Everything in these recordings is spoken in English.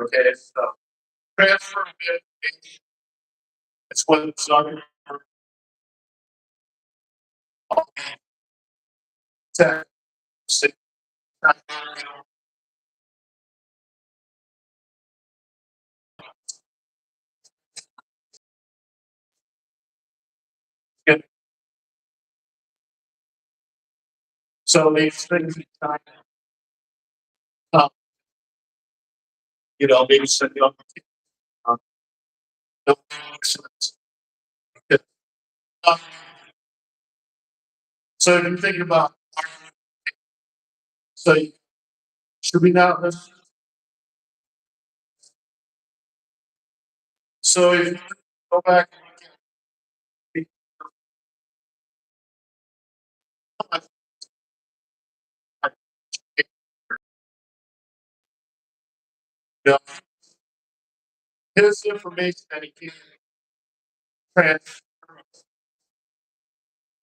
Okay, so transfer of education is what Zuckerberg tech. So these things, maybe send you up. Don't make sense. Uh, So if you think about, so should we now? So if you go back and look at his information that he can transfer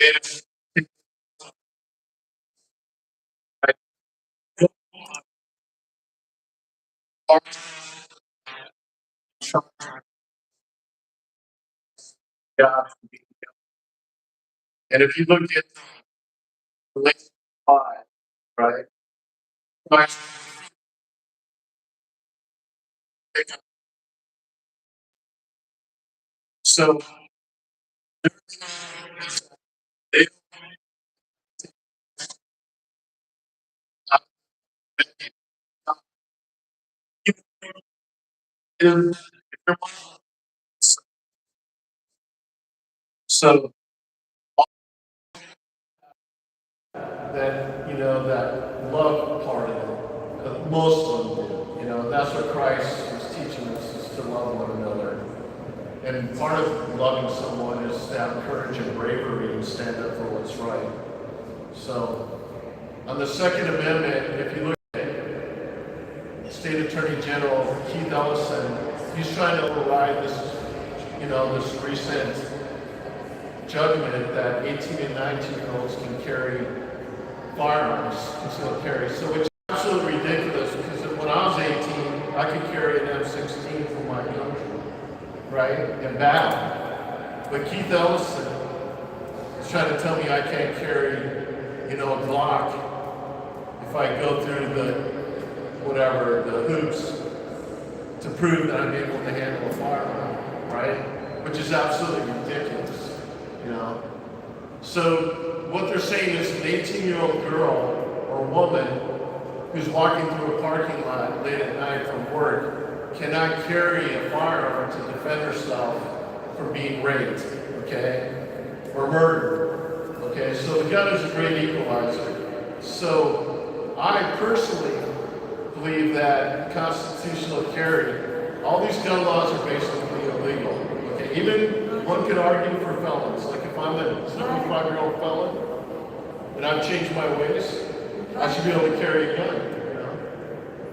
is yeah. And if you look at the list 5, right? Right. So they so that that love part of it, most of them do. That's what Christ was teaching us, is to love one another. And part of loving someone is to have courage and bravery and stand up for what's right. So, on the Second Amendment, if you look at State Attorney General Keith Ellison, he's trying to override this recent judgment that 18 and 19-year-olds can carry firearms, concealed carry. So, which is absolutely ridiculous, because when I was 18, I could carry an M16 for my country, right, and battle. But Keith Ellison is trying to tell me I can't carry, a Glock if I go through the hoops to prove that I'm able to handle a firearm, right? Which is absolutely ridiculous, So what they're saying is an 18-year-old girl or woman who's walking through a parking lot late at night from work cannot carry a firearm to defend herself from being raped, okay, or murdered, okay. So the gun is a great equalizer. So I personally believe that constitutional carry, all these gun laws are basically illegal. Okay, even one could argue for felons. Like if I'm a 75-year-old felon and I've changed my ways, I should be able to carry a gun,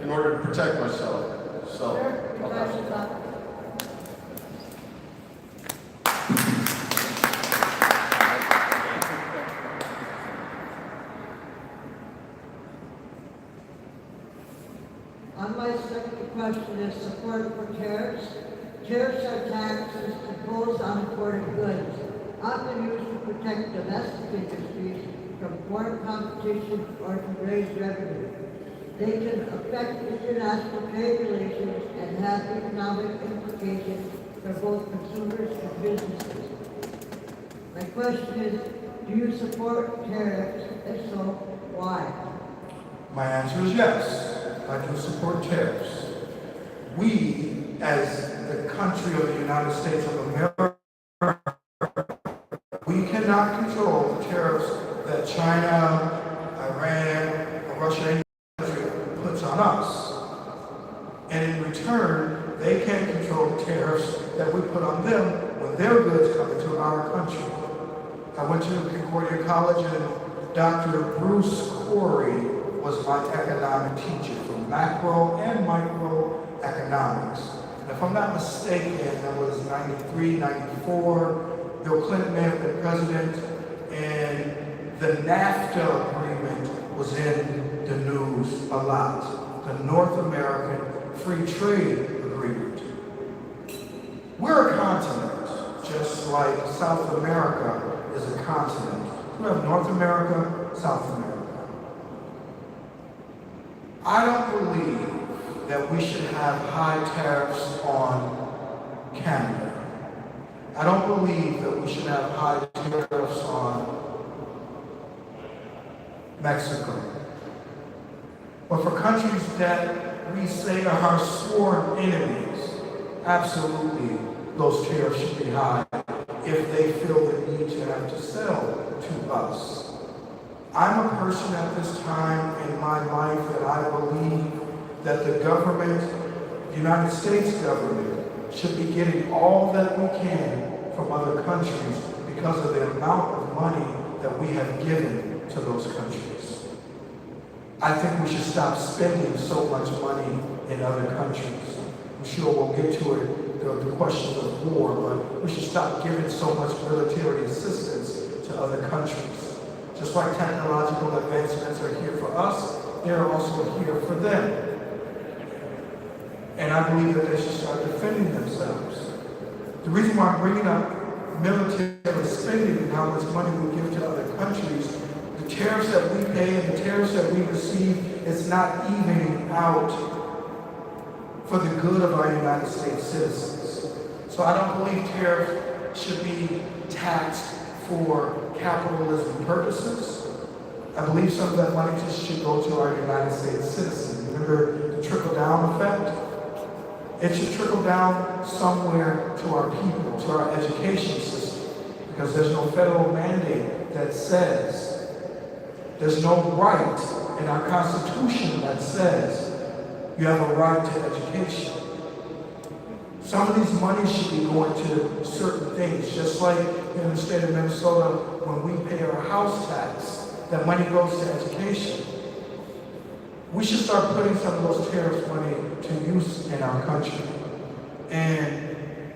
in order to protect myself. So, I'll pass it back. On my second question is support for tariffs. Tariffs are taxes imposed on imported goods, often used to protect domestic industries from foreign competition or to raise revenue. They can affect international trade relations and have economic implications for both consumers and businesses. My question is, do you support tariffs? If so, why? My answer is yes. I do support tariffs. We, as the country of the United States of America, we cannot control the tariffs that China, Iran, or Russia puts on us. And in return, they can't control the tariffs that we put on them when their goods come into our country. I went to Concordia College, and Dr. Bruce Corey was my economic teacher for macro and micro economics. And if I'm not mistaken, that was 93, 94. Bill Clinton may have been president, and the NAFTA agreement was in the news use a lot, the North American Free Trade Agreement. We're a continent, just like South America is a continent. We have North America, South America. I don't believe that we should have high tariffs on Canada. I don't believe that we should have high tariffs on Mexico. But for countries that we say are our sworn enemies, absolutely those tariffs should be high if they feel the need to have to sell to us. I'm a person at this time in my life that I believe that the government, the United States government, should be getting all that we can from other countries because of the amount of money that we have given to those countries. I think we should stop spending so much money in other countries. I'm sure we'll get to it, the questions of war, but we should stop giving so much military assistance to other countries. Just like technological advancements are here for us, they're also here for them. And I believe that they should start defending themselves. The reason why I'm bringing up military spending and how much money we give to other countries, the tariffs that we pay and the tariffs that we receive is not evening out for the good of our United States citizens. So I don't believe tariffs should be taxed for capitalism purposes. I believe some of that money just should go to our United States citizens. Remember the trickle-down effect? It should trickle down somewhere to our people, to our education system, because there's no federal mandate that says, there's no right in our Constitution that says you have a right to education. Some of these monies should be going to certain things, just like in the state of Minnesota, when we pay our house tax, that money goes to education. We should start putting some of those tariffs money to use in our country. And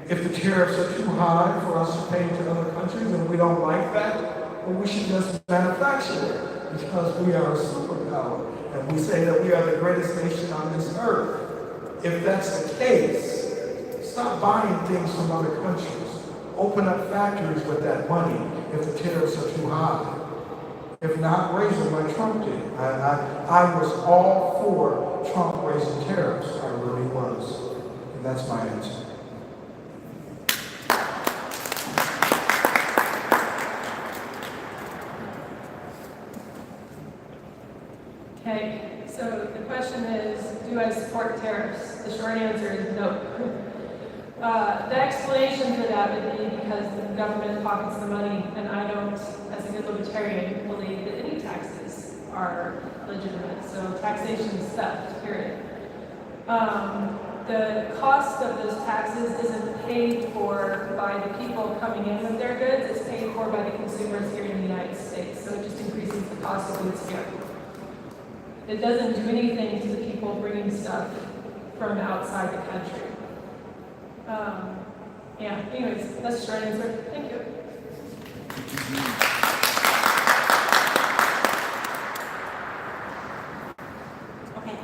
if the tariffs are too high for us to pay to other countries and we don't like that, well, we should just manufacture it because we are a superpower. And we say that we are the greatest nation on this earth. If that's the case, stop buying things from other countries. Open up factories with that money if the tariffs are too high. If not, raise them like Trump did. I was all for Trump raising tariffs. I really was. And that's my answer. Okay, so the question is, do I support tariffs? The short answer is no. The explanation for that would be because the government pockets the money, and I don't, as a good libertarian, believe that any taxes are legitimate. So taxation is theft, period. The cost of those taxes isn't paid for by the people coming in with their goods, it's paid for by the consumers here in the United States. So it just increases the cost of goods here. It doesn't do anything to the people bringing stuff from outside the country. Yeah, anyways, that's the short answer. Thank you. Okay,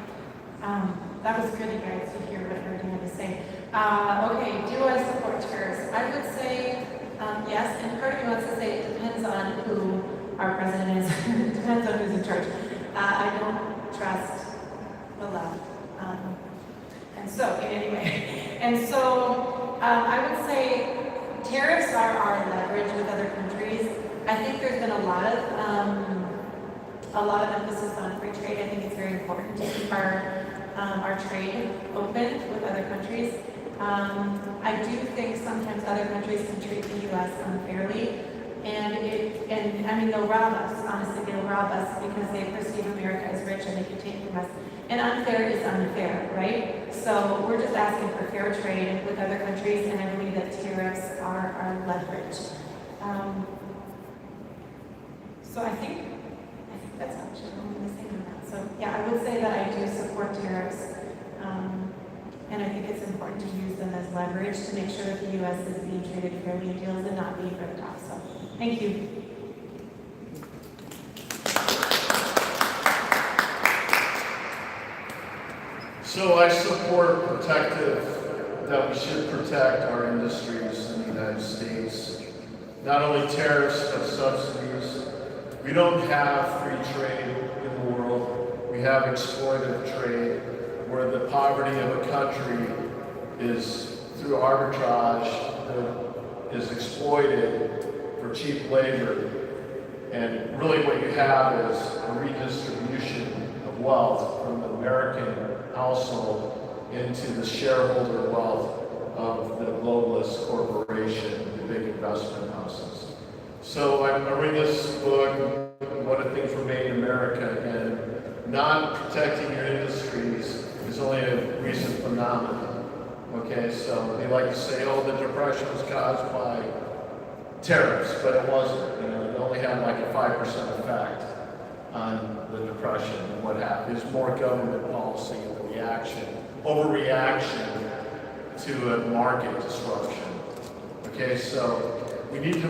that was good, you guys, to hear what everything had to say. Okay, do I support tariffs? I would say yes, and part of me wants to say it depends on who our president is. It depends on who's in charge. I don't trust the left. And so I would say tariffs are our leverage with other countries. I think there's been a lot of emphasis on free trade. I think it's very important to keep our trade open with other countries. I do think sometimes other countries can treat the U.S. unfairly, and I mean they'll rob us. Honestly, they'll rob us because they perceive America as rich and they can take from us. And unfair is unfair, right? So we're just asking for fair trade with other countries, and I believe that tariffs are our leverage. So I think that's actually what I'm going to say on that. So yeah, I would say that I do support tariffs, and I think it's important to use them as leverage to make sure that the U.S. is being treated fairly in deals and not being ripped off. So thank you. So I support that we should protect our industries in the United States. Not only tariffs, but subsidies. We don't have free trade in the world. We have exploitative trade, where the poverty of a country is through arbitrage, that is exploited for cheap labor. And really what you have is a redistribution of wealth from the American household into the shareholder wealth of the globalist corporation, the big investment houses. So I read this book, What If Things Were Made in America, and not protecting your industries is only a recent phenomenon. Okay, so they like to say, oh, the Depression was caused by tariffs, but it wasn't. It only had like a 5% effect on the Depression and what happened. It was more government policy and the reaction, overreaction to a market disruption. Okay, so we need to,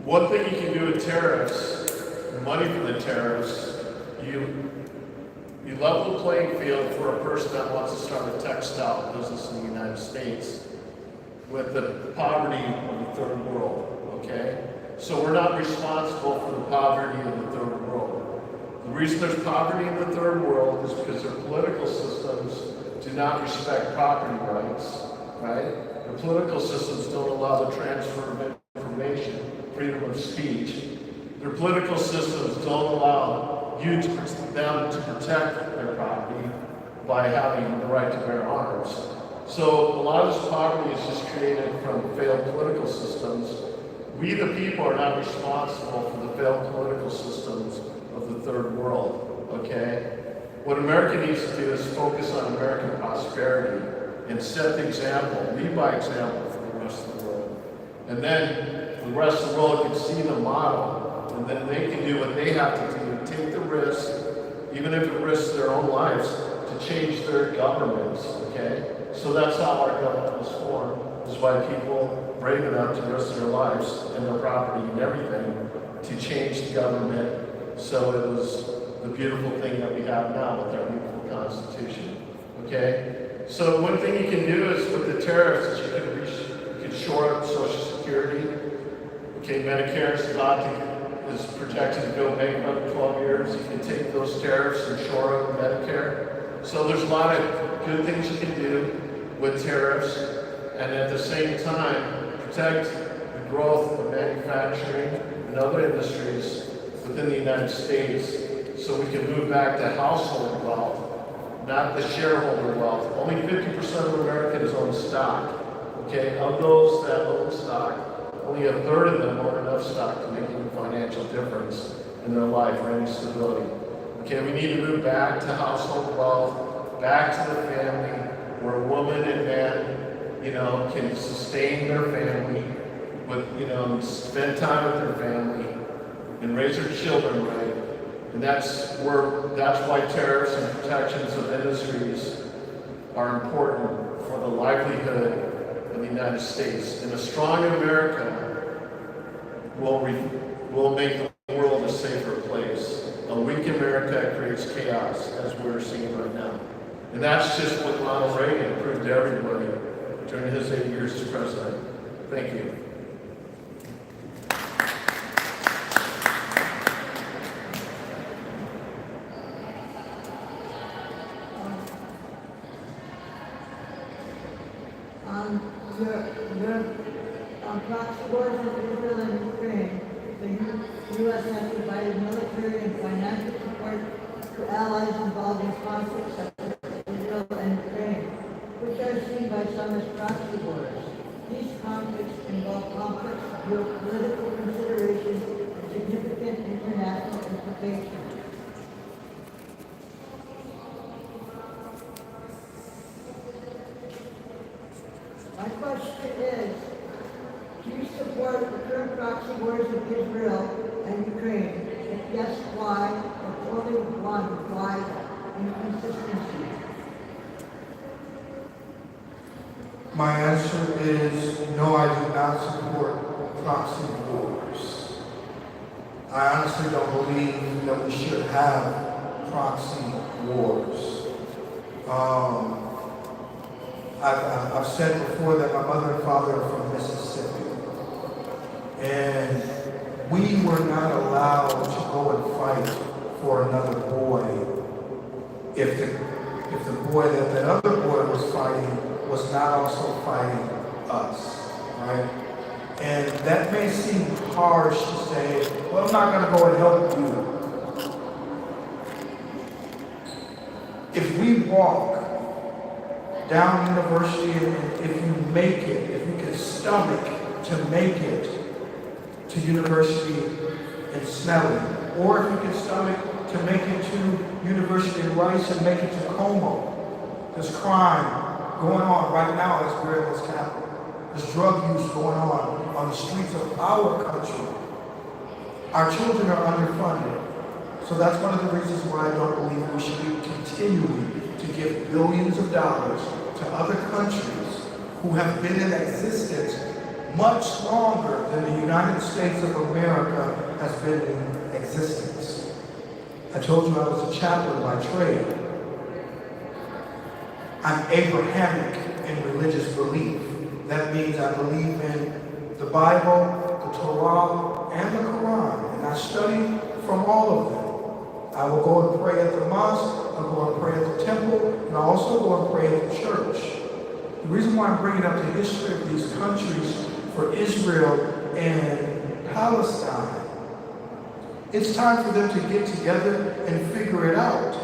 one thing you can do with tariffs, money for the tariffs, you level the playing field for a person that wants to start a textile business in the United States with the poverty of the third world, okay? So we're not responsible for the poverty of the third world. The reason there's poverty in the third world is because their political systems do not respect property rights, right? The political systems don't allow the transfer of information, freedom of speech. Their political systems don't allow them to protect their property by having the right to bear arms. So a lot of this poverty is just created from failed political systems. We, the people, are not responsible for the failed political systems of the third world, okay? What America needs to do is focus on American prosperity and set the example, lead by example for the rest of the world. And then the rest of the world can see the model, and then they can do what they have to do, take the risk, even if it risks their own lives, to change their governments, okay? So that's how our government was formed, is by people brave enough to risk their lives and their property and everything to change the government. So it was the beautiful thing that we have now with our beautiful Constitution, okay? So one thing you can do is with the tariffs is you can shore up Social Security. Okay, Medicare is projected to go bankrupt in 12 years. You can take those tariffs and shore up Medicare. So there's a lot of good things you can do with tariffs, and at the same time, protect the growth of manufacturing and other industries within the United States so we can move back to household wealth, not the shareholder wealth. Only 50% of Americans own stock. Okay, of those that own stock, only a third of them own enough stock to make any financial difference in their life or any stability. Okay, we need to move back to household wealth, back to the family, where a woman and man, can sustain their family with, spend time with their family and raise their children right. And that's why tariffs and protections of industries are important for the livelihood of the United States. And a strong America will make the world a safer place. A weak America creates chaos, as we're seeing right now. And that's just what Ronald Reagan proved to everybody during his 8 years as president. Thank you. On proxy wars with Israel and Ukraine, the U.S. has provided military and financial support to allies involved in conflicts such as Israel and Ukraine, which are seen by some as proxy wars. These conflicts involve complex geopolitical considerations and significant international implications. My question is, do you support the current proxy wars of Israel and Ukraine? If yes, why? If only one, why inconsistency? My answer is no, I do not support proxy wars. I honestly don't believe that we should have proxy wars. I've said before that my mother and father are from Mississippi, and we were not allowed to go and fight for another boy if the boy that other boy was fighting was not also fighting us, right? And that may seem harsh to say, well, I'm not going to go and help you. If we walk down University, and if you make it, if you can stomach to make it to University in Snelling, or if you can stomach to make it to University of Rice and make it to Como, there's crime going on right now as we're in this capital. There's drug use going on the streets of our country. Our children are underfunded. So that's one of the reasons why I don't believe we should be continuing to give billions of dollars to other countries who have been in existence much longer than the United States of America has been in existence. I told you I was a chaplain by trade. I'm Abrahamic in religious belief. That means I believe in the Bible, the Torah, and the Quran. And I study from all of them. I will go and pray at the mosque, I'll go and pray at the temple, and I'll also go and pray at the church. The reason why I'm bringing up the history of these countries for Israel and Palestine, it's time for them to get together and figure it out.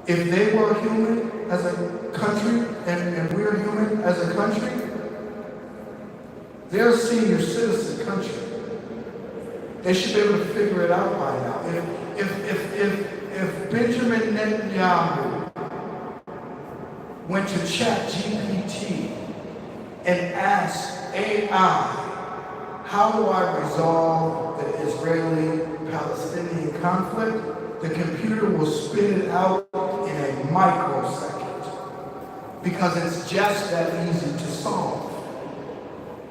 If they were human as a country and we're human as a country, they're a senior citizen country. They should be able to figure it out by now. If Benjamin Netanyahu went to ChatGPT and asked AI, how do I resolve the Israeli-Palestinian conflict? The computer will spit it out in a microsecond because it's just that easy to solve.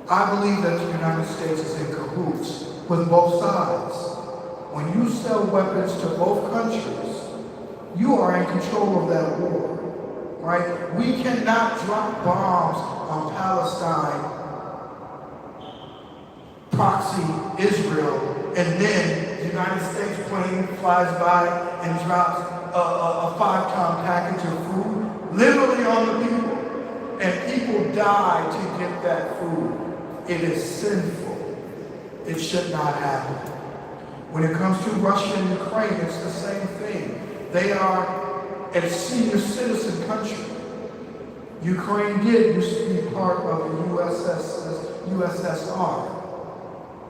I believe that the United States is in cahoots with both sides. When you sell weapons to both countries, you are in control of that war, right? We cannot drop bombs on Palestine, proxy Israel, and then the United States plane flies by and drops a 5-ton package of food literally on the people, and people die to get that food. It is sinful. It should not happen. When it comes to Russia and Ukraine, it's the same thing. They are a senior citizen country. Ukraine did used to be part of the USSR.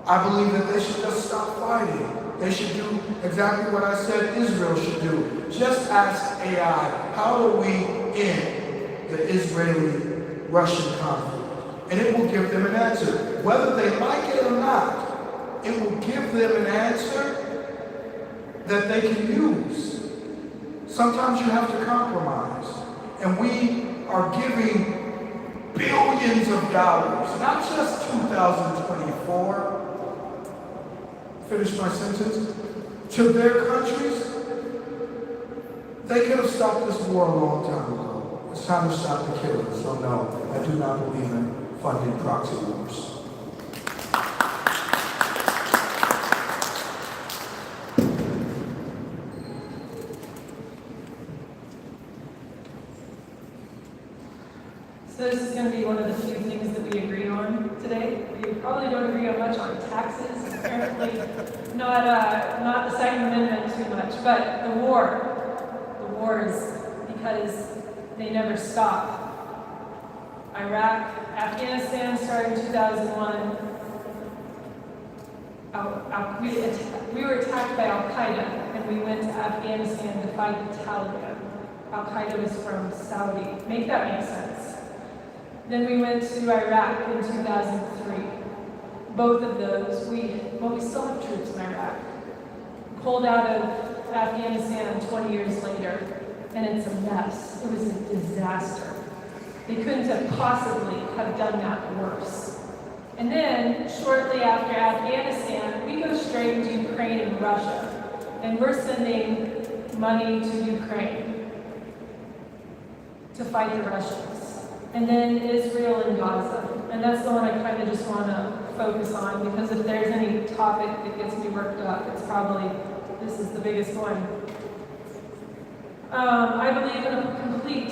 I believe that they should just stop fighting. They should do exactly what I said Israel should do. Just ask AI, how do we end the Israeli-Russian conflict? And it will give them an answer. Whether they like it or not, it will give them an answer that they can use. Sometimes you have to compromise. And we are giving billions of dollars, not just 2024, finish my sentence, to their countries. They could have stopped this war a long time ago. It's time to stop the killing. So no, I do not believe in funding proxy wars. So this is going to be one of the few things that we agree on today. We probably don't agree on much on taxes, apparently. Not the Second Amendment too much, but the wars, because they never stop. Iraq, Afghanistan started in 2001. We were attacked by Al-Qaeda, and we went to Afghanistan to fight the Taliban. Al-Qaeda was from Saudi. Make that make sense. Then we went to Iraq in 2003. Both of those, we still have troops in Iraq. Pulled out of Afghanistan 20 years later, and it's a mess. It was a disaster. They couldn't have possibly have done that worse. And then, shortly after Afghanistan, we go straight into Ukraine and Russia. And we're sending money to Ukraine. to fight the Russians. And then Israel and Gaza. And that's the one I kind of just want to focus on, because if there's any topic that gets me worked up, it's probably, this is the biggest one. I believe in a complete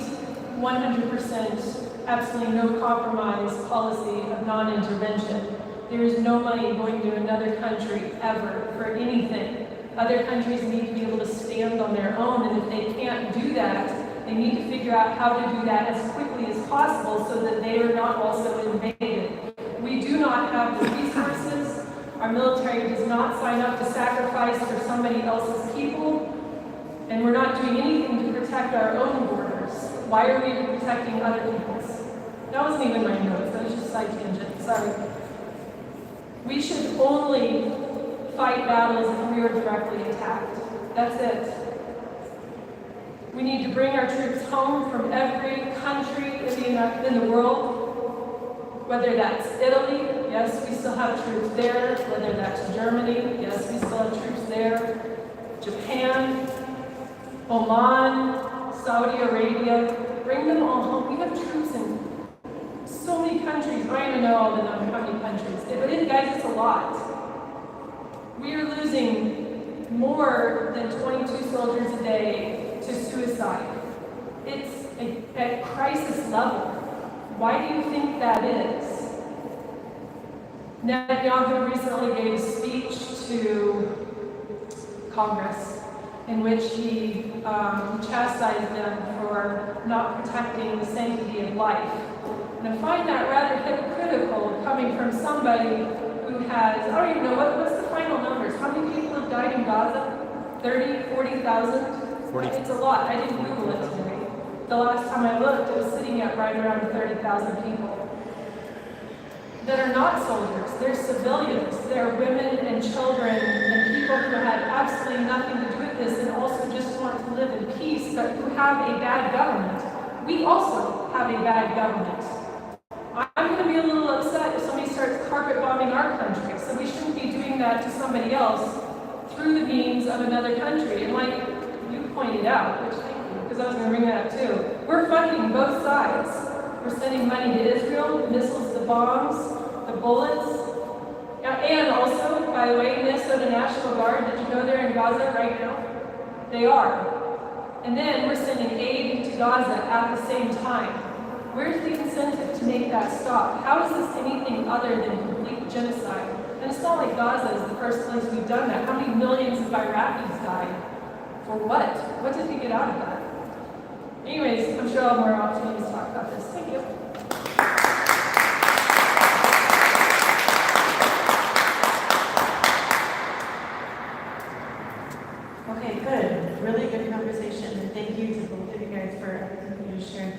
100%, absolutely no compromise policy of non-intervention. There is no money going to another country ever for anything. Other countries need to be able to stand on their own, and if they can't do that, they need to figure out how to do that as quickly as possible so that they are not also invaded. We do not have the resources. Our military does not sign up to sacrifice for somebody else's people, and we're not doing anything to protect our own borders. Why are we protecting other people's? That wasn't even my notes, that was just a side tangent, sorry. We should only fight battles if we are directly attacked. That's it. We need to bring our troops home from every country in the world, whether that's Italy, yes, we still have troops there, whether that's Germany, yes, we still have troops there, Japan, Oman, Saudi Arabia, bring them all home. We have troops in so many countries. I don't even know all the number, how many countries. But guys, it's a lot. We are losing more than 22 soldiers a day to suicide. It's at crisis level. Why do you think that is? Netanyahu recently gave a speech to Congress in which he chastised them for not protecting the sanctity of life. And I find that rather hypocritical coming from somebody who has, I don't even know, what's the final numbers? How many people have died in Gaza? 30, 40,000? 40. It's a lot. I didn't Google it today. The last time I looked, it was sitting at right around 30,000 people that are not soldiers. They're civilians. They're women and children and people who had absolutely nothing to do with this and also just want to live in peace, but who have a bad government. We also have a bad government. I'm going to be a little upset if somebody starts carpet bombing our country, so we shouldn't be doing that to somebody else through the means of another country. And like you pointed out, which thank you, because I was going to bring that up too, we're funding both sides. We're sending money to Israel, the missiles, the bombs, the bullets. And also, by the way, Minnesota National Guard, did you know they're in Gaza right now? They are. And then we're sending aid to Gaza at the same time. Where's the incentive to make that stop? How is this anything other than complete genocide? And it's not like Gaza is the first place we've done that. How many millions of Iraqis died? For what? What did we get out of that? Anyways, I'm sure I'll have more opportunities to talk about this. Thank you. Okay, good. Really good conversation. And thank you to both of you guys for everything you shared.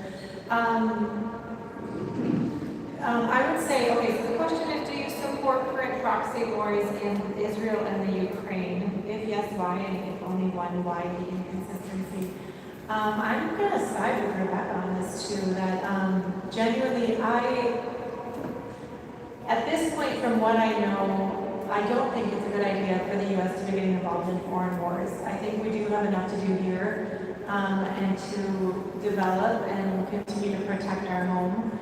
I would say, okay, so the question is, do you support current proxy wars in Israel and the Ukraine? If yes, why? And if only one, why the inconsistency? I'm going to side with Rebecca on this too, that genuinely at this point from what I know, I don't think it's a good idea for the U.S. to be getting involved in foreign wars. I think we do have enough to do here and to develop and continue to protect our home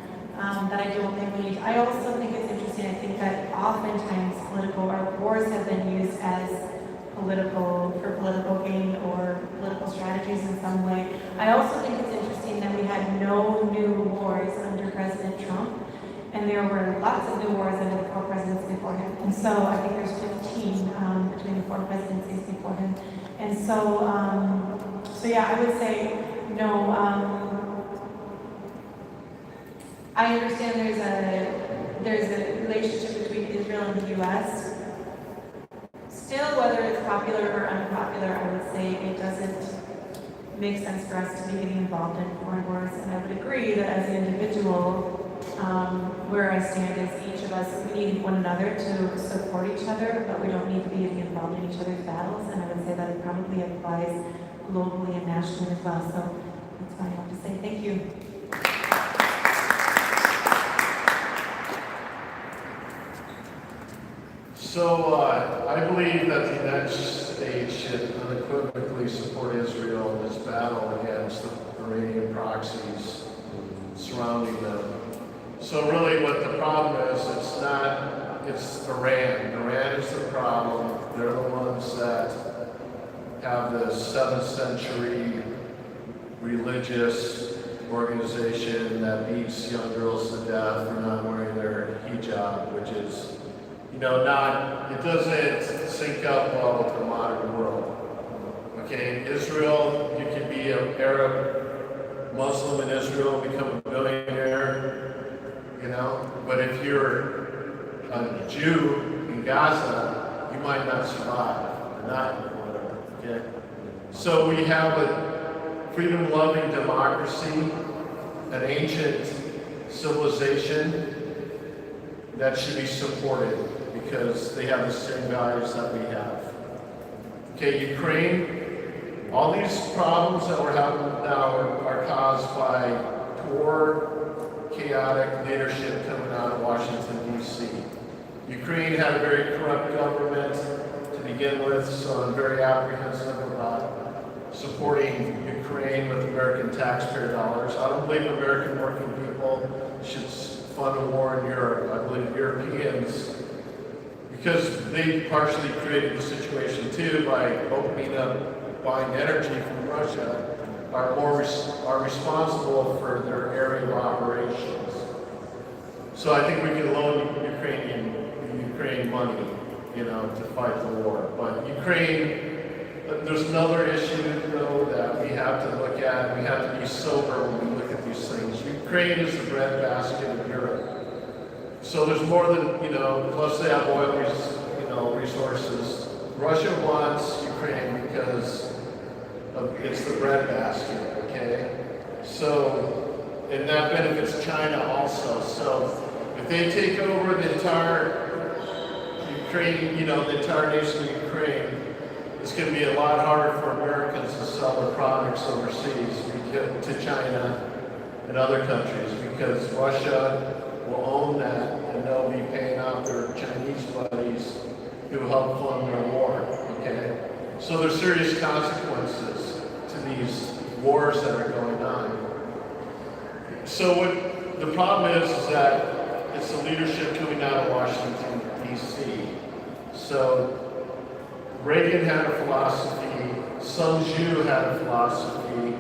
that I don't think we need. I also think it's interesting, I think that oftentimes our wars have been used as for political gain or political strategies in some way. I also think it's interesting that we had no new wars under President Trump, and there were lots of new wars under the four presidents before him. And so I think there's 15 between the four presidencies before him. And so, yeah, I would say no. I understand there's a relationship between Israel and the U.S. Still, whether it's popular or unpopular, I would say it doesn't make sense for us to be getting involved in foreign wars. And I would agree that as an individual, where I stand is each of us, we need one another to support each other, but we don't need to be getting involved in each other's battles. And I would say that it probably applies globally and nationally as well. So that's what I have to say. Thank you. So I believe that the United States should unequivocally support Israel in its battle against the Iranian proxies So really what the problem is, it's Iran. Iran is the problem. They're the ones that have the 7th century religious organization that beats young girls to death for not wearing their hijab, which is, it doesn't sync up well with the modern world. Okay, Israel, you can be an Arab Muslim in Israel and become a billionaire, but if you're a Jew in Gaza, you might not survive, or not, whatever, okay? So we have a freedom-loving democracy, an ancient civilization that should be supported because they have the same values that we have. Okay, Ukraine, all these problems that we're having now are caused by poor, chaotic leadership coming out of Washington, D.C. Ukraine had a very corrupt government to begin with, so I'm very apprehensive about supporting Ukraine with American taxpayer dollars. I don't believe American working people should fund a war in Europe. I believe Europeans, because they partially created the situation too by opening up buying energy from Russia, are responsible for their area of operations. So I think we can loan Ukraine money, to fight the war. But Ukraine, there's another issue though that we have to look at. We have to be sober when we look at these things. Ukraine is the breadbasket of Europe. So there's more than, plus they have oil resources. Russia wants Ukraine because it's the breadbasket, okay? So, and that benefits China also. So if they take over the entire Ukraine, the entire nation of Ukraine, it's going to be a lot harder for Americans to sell their products overseas to China and other countries because Russia will own that and they'll be paying out their Chinese buddies who help fund their war, okay? So there's serious consequences to these wars that are going on. So what the problem is that it's the leadership coming out of Washington, D.C. So Reagan had a philosophy, Sun Tzu had a philosophy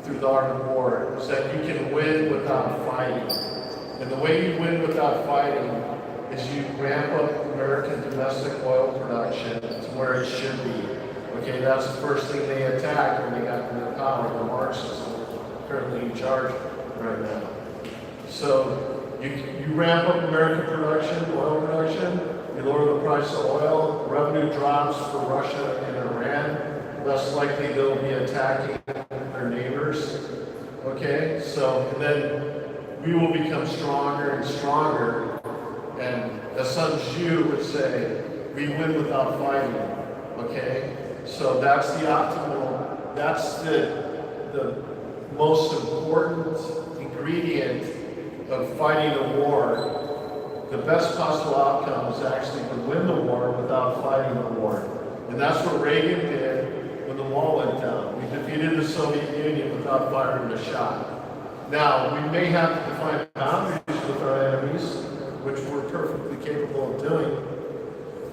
through the art of war, is that you can win without fighting. And the way you win without fighting is you ramp up American domestic oil production to where it should be. Okay, that's the first thing they attacked when they got into power, the Marxists are currently in charge right now. So you ramp up American production, oil production, you lower the price of oil, revenue drops for Russia and Iran, less likely they'll be attacking their neighbors. Okay, so and then we will become stronger and stronger. And as Sun Tzu would say, we win without fighting. Okay, so that's the optimal, that's the most important ingredient of fighting a war. The best possible outcome is actually to win the war without fighting the war. And that's what Reagan did when the wall went down. We defeated the Soviet Union without firing a shot. Now, we may have to define boundaries with our enemies, which we're perfectly capable of doing,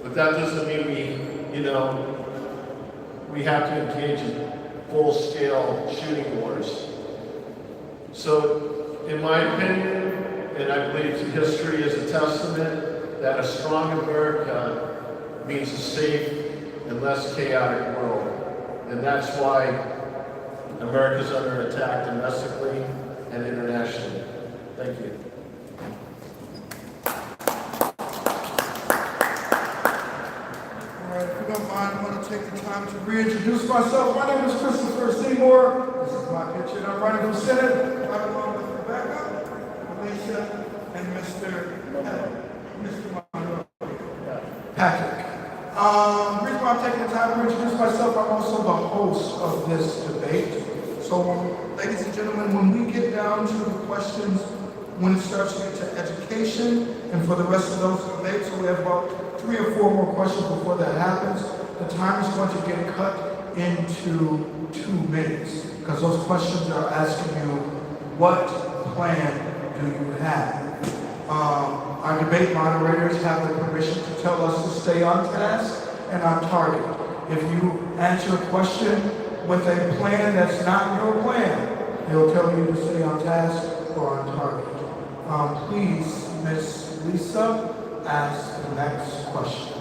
but that doesn't mean we have to engage in full-scale shooting wars. So, in my opinion, and I believe history is a testament that a strong America means a safe and less chaotic world. And that's why America's under attack domestically and internationally. Thank you. All right, if you don't mind, I'm going to take the time to reintroduce myself. My name is Christopher Seymour. This is my picture, and I'm running for Senate, right along with Rebecca, Alicia, and Mr. Monroe. Patrick. The reason why I'm taking the time to introduce myself, I'm also the host of this debate. So, ladies and gentlemen, when we get down to the questions, when it starts to get to education, and for the rest of those debates, so we have about 3 or 4 more questions before that happens, the time is going to get cut into 2 minutes, because those questions are asking you, what plan do you have? Our debate moderators have the permission to tell us to stay on task and on target. If you answer a question with a plan that's not your plan, they'll tell you to stay on task or on target. Please, Ms. Lisa, ask the next question.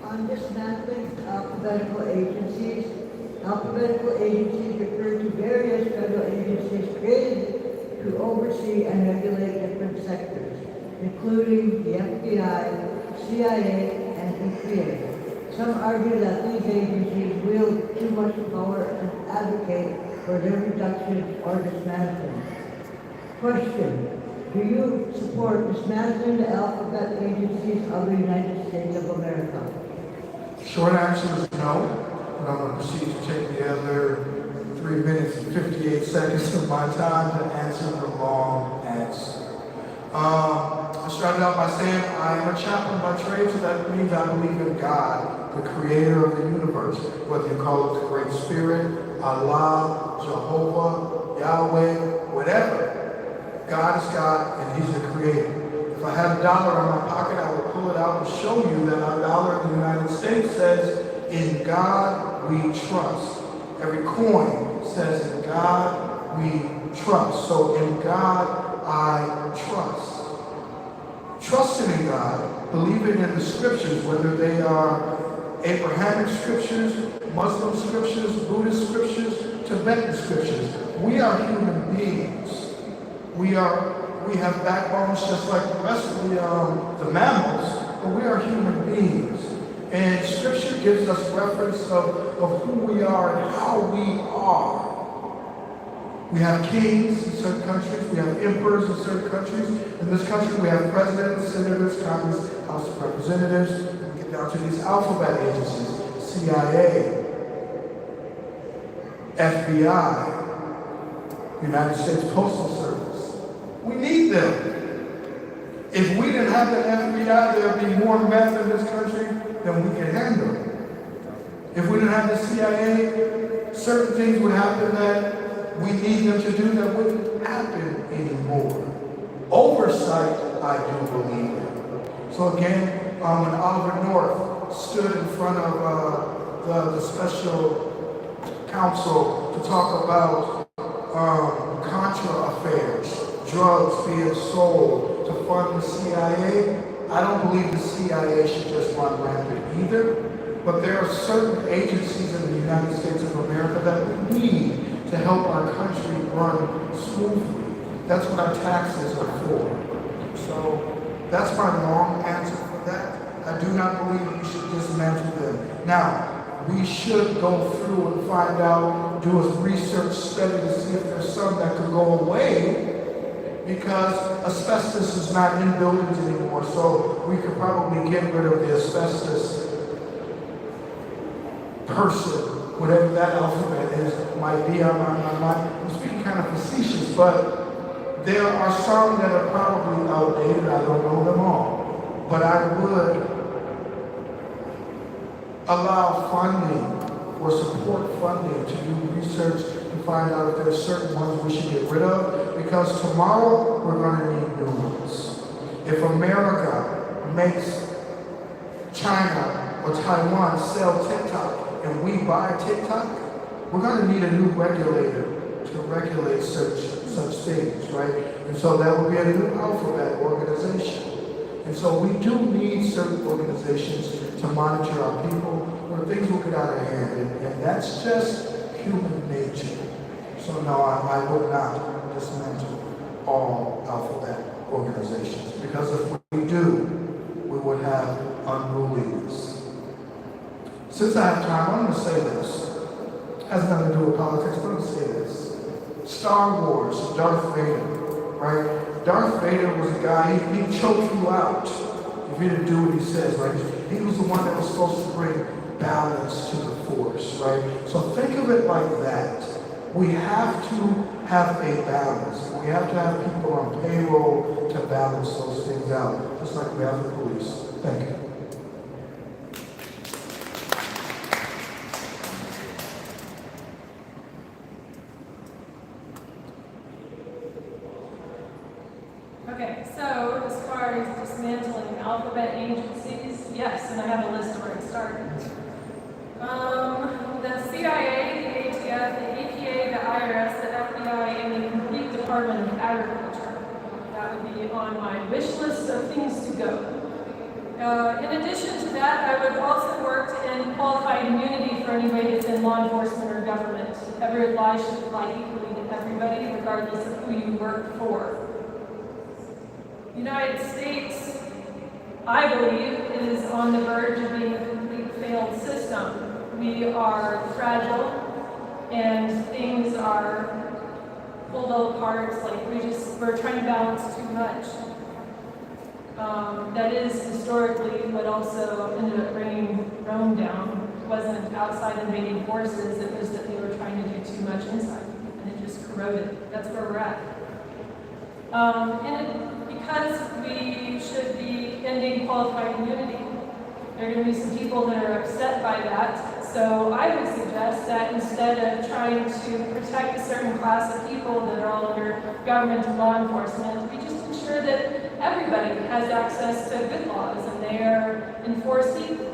On dismantling alphabetical agencies refer to various federal agencies created to oversee and regulate different sectors, including the FBI, CIA, and EPA. Some argue that these agencies wield too much power and advocate for their reduction or dismantling. Question: do you support dismantling the alphabet agencies of the United States of America? Short answer is no, but I'm going to proceed to take the other 3 minutes and 58 seconds of my time to answer the long answer. I started out by saying I am a chaplain by trade, so that means I believe in God, the creator of the universe, whether you call it the Great Spirit, Allah, Jehovah, Yahweh, whatever. God is God, and He's the creator. If I had $1 in my pocket, I would pull it out and show you that our dollar in the United States says, "In God we trust." Every coin says, "In God we trust." So in God I trust. Trusting in God, believing in the scriptures, whether they are Abrahamic scriptures, Muslim scriptures, Buddhist scriptures, Tibetan scriptures. We are human beings. We have backbones just like the rest of the mammals, but we are human beings. And scripture gives us reference of who we are and how we are. We have kings in certain countries, we have emperors in certain countries. In this country we have presidents, senators, Congress, House of Representatives. We get down to these alphabet agencies, CIA, FBI, United States Postal Service. We need them. If we didn't have the FBI, there would be more meth in this country than we can handle. If we didn't have the CIA, certain things would happen that we need them to do that wouldn't happen anymore. Oversight, I do believe in. So again, when Oliver North stood in front of the special counsel to talk about Contra affairs, drugs being sold to fund the CIA, I don't believe the CIA should just run rampant either. But there are certain agencies in the United States of America that we need to help our country run smoothly. That's what our taxes are for. So that's my long answer for that. I do not believe we should dismantle them. Now, we should go through and find out, do a research study to see if there's some that could go away, because asbestos is not in buildings anymore, so we could probably get rid of the asbestos person, whatever that alphabet is, might be on my mind. I'm speaking kind of facetious, but there are some that are probably outdated. I don't know them all. But I would allow funding or support funding to do research to find out if there's certain ones we should get rid of, because tomorrow we're going to need new ones. If America makes China or Taiwan sell TikTok and we buy TikTok, we're going to need a new regulator to regulate such things, right? And so that would be a new alphabet organization. And so we do need certain organizations to monitor our people when things will get out of hand. And that's just human nature. So no, I would not dismantle all alphabet organizations, because if we do, we would have unruliness. Since I have time, I'm going to say this. It has nothing to do with politics, but I'm going to say this. Star Wars, Darth Vader, right? Darth Vader was a guy, he choked you out if you didn't do what he says, right? He was the one that was supposed to bring balance to the Force, right? So think of it like that. We have to have a balance. We have to have people on payroll to balance those things out, just like we have the police. Thank you. Okay, so as far as dismantling alphabet agencies, yes, and I have a list of where it started. The CIA, the ATF, the EPA, the IRS, the FBI, and the complete Department of Agriculture. That would be on my wish list of things to go. In addition to that, I would also work to end qualified immunity for anybody that's in law enforcement or government. Every lie should apply equally to everybody, regardless of who you work for. The United States, I believe, is on the verge of being a complete failed system. We are fragile, and things are pulled all apart. It's like we're trying to balance too much. That is historically what also ended up bringing Rome down. It wasn't outside invading forces, it was that they were trying to do too much inside, and it just corroded. That's where we're at. Because we should be ending qualified immunity, there are going to be some people that are upset by that. So I would suggest that instead of trying to protect a certain class of people that are all under government and law enforcement, we just ensure that everybody has access to good laws and they are enforced equally.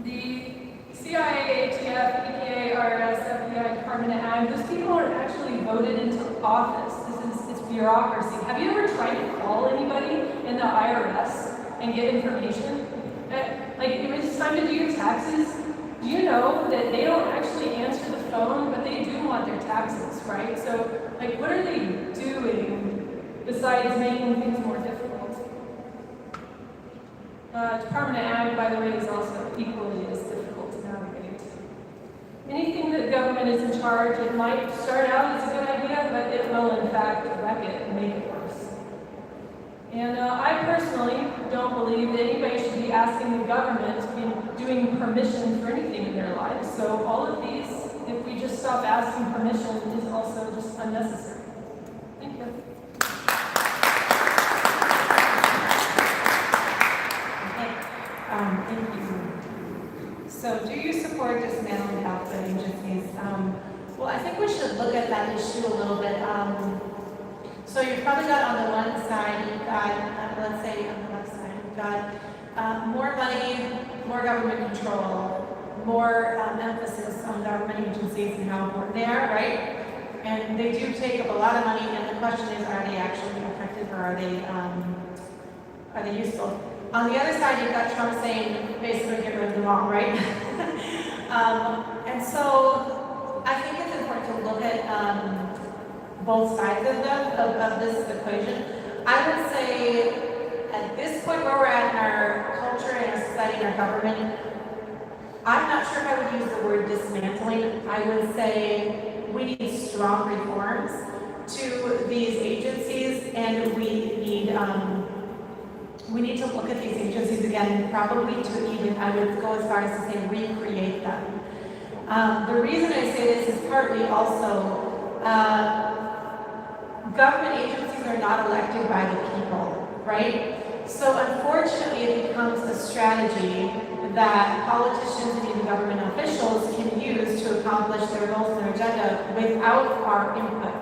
The CIA, ATF, EPA, IRS, FBI, Department of Ag, those people are actually voted into office. It's bureaucracy. Have you ever tried to call anybody in the IRS and get information? Like, when it's time to do your taxes, do you know that they don't actually answer the phone, but they do want their taxes, right? So, like, what are they doing besides making things more difficult? Department of Ag, by the way, is also equally as difficult to navigate. Anything that government is in charge, it might start out as a good idea, but it will, in fact, wreck it and make it worse. And I personally don't believe that anybody should be asking the government to be doing permission for anything in their lives. So all of these, if we just stop asking permission, is also just unnecessary. Thank you. Thank you. So, do you support dismantling alphabet agencies? Well, I think we should look at that issue a little bit. So you've probably got on the one side, you've got, let's say on the left side, you've got more money, more government control, more emphasis on government agencies and how important they are, right? And they do take up a lot of money, and the question is, are they actually effective or are they useful? On the other side, you've got Trump saying, basically, get rid of them all, right? And so I think it's important to look at both sides of this equation. I would say at this point where we're at in our culture and our society and our government, I'm not sure if I would use the word dismantling. I would say we need strong reforms to these agencies, and we need to look at these agencies again, probably to even, I would go as far as to say, recreate them. The reason I say this is partly also government agencies are not elected by the people, right? So unfortunately, it becomes a strategy that politicians and even government officials can use to accomplish their goals and their agenda without our input,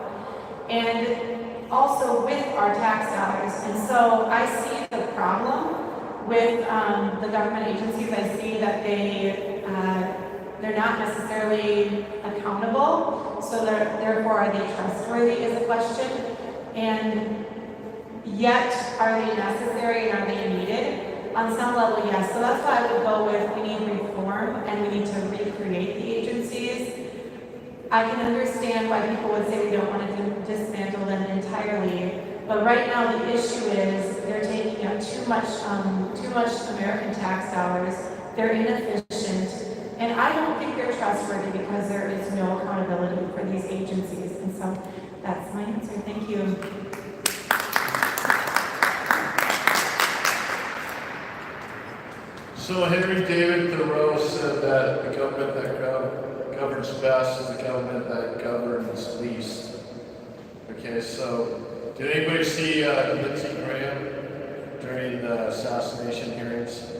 and also with our tax dollars. And so I see the problem with the government agencies. I see that they're not necessarily accountable, so therefore are they trustworthy is a question, and yet are they necessary and are they needed? On some level, yes. So that's why I would go with we need reform and we need to recreate the agencies. I can understand why people would say we don't want to dismantle them entirely, but right now the issue is they're taking up too much American tax dollars. They're inefficient. And I don't think they're trustworthy because there is no accountability for these agencies. And so that's my answer. Thank you. So Henry David Thoreau said that the government that governs best is the government that governs least. Okay, so did anybody see Lindsey Graham during the assassination hearings?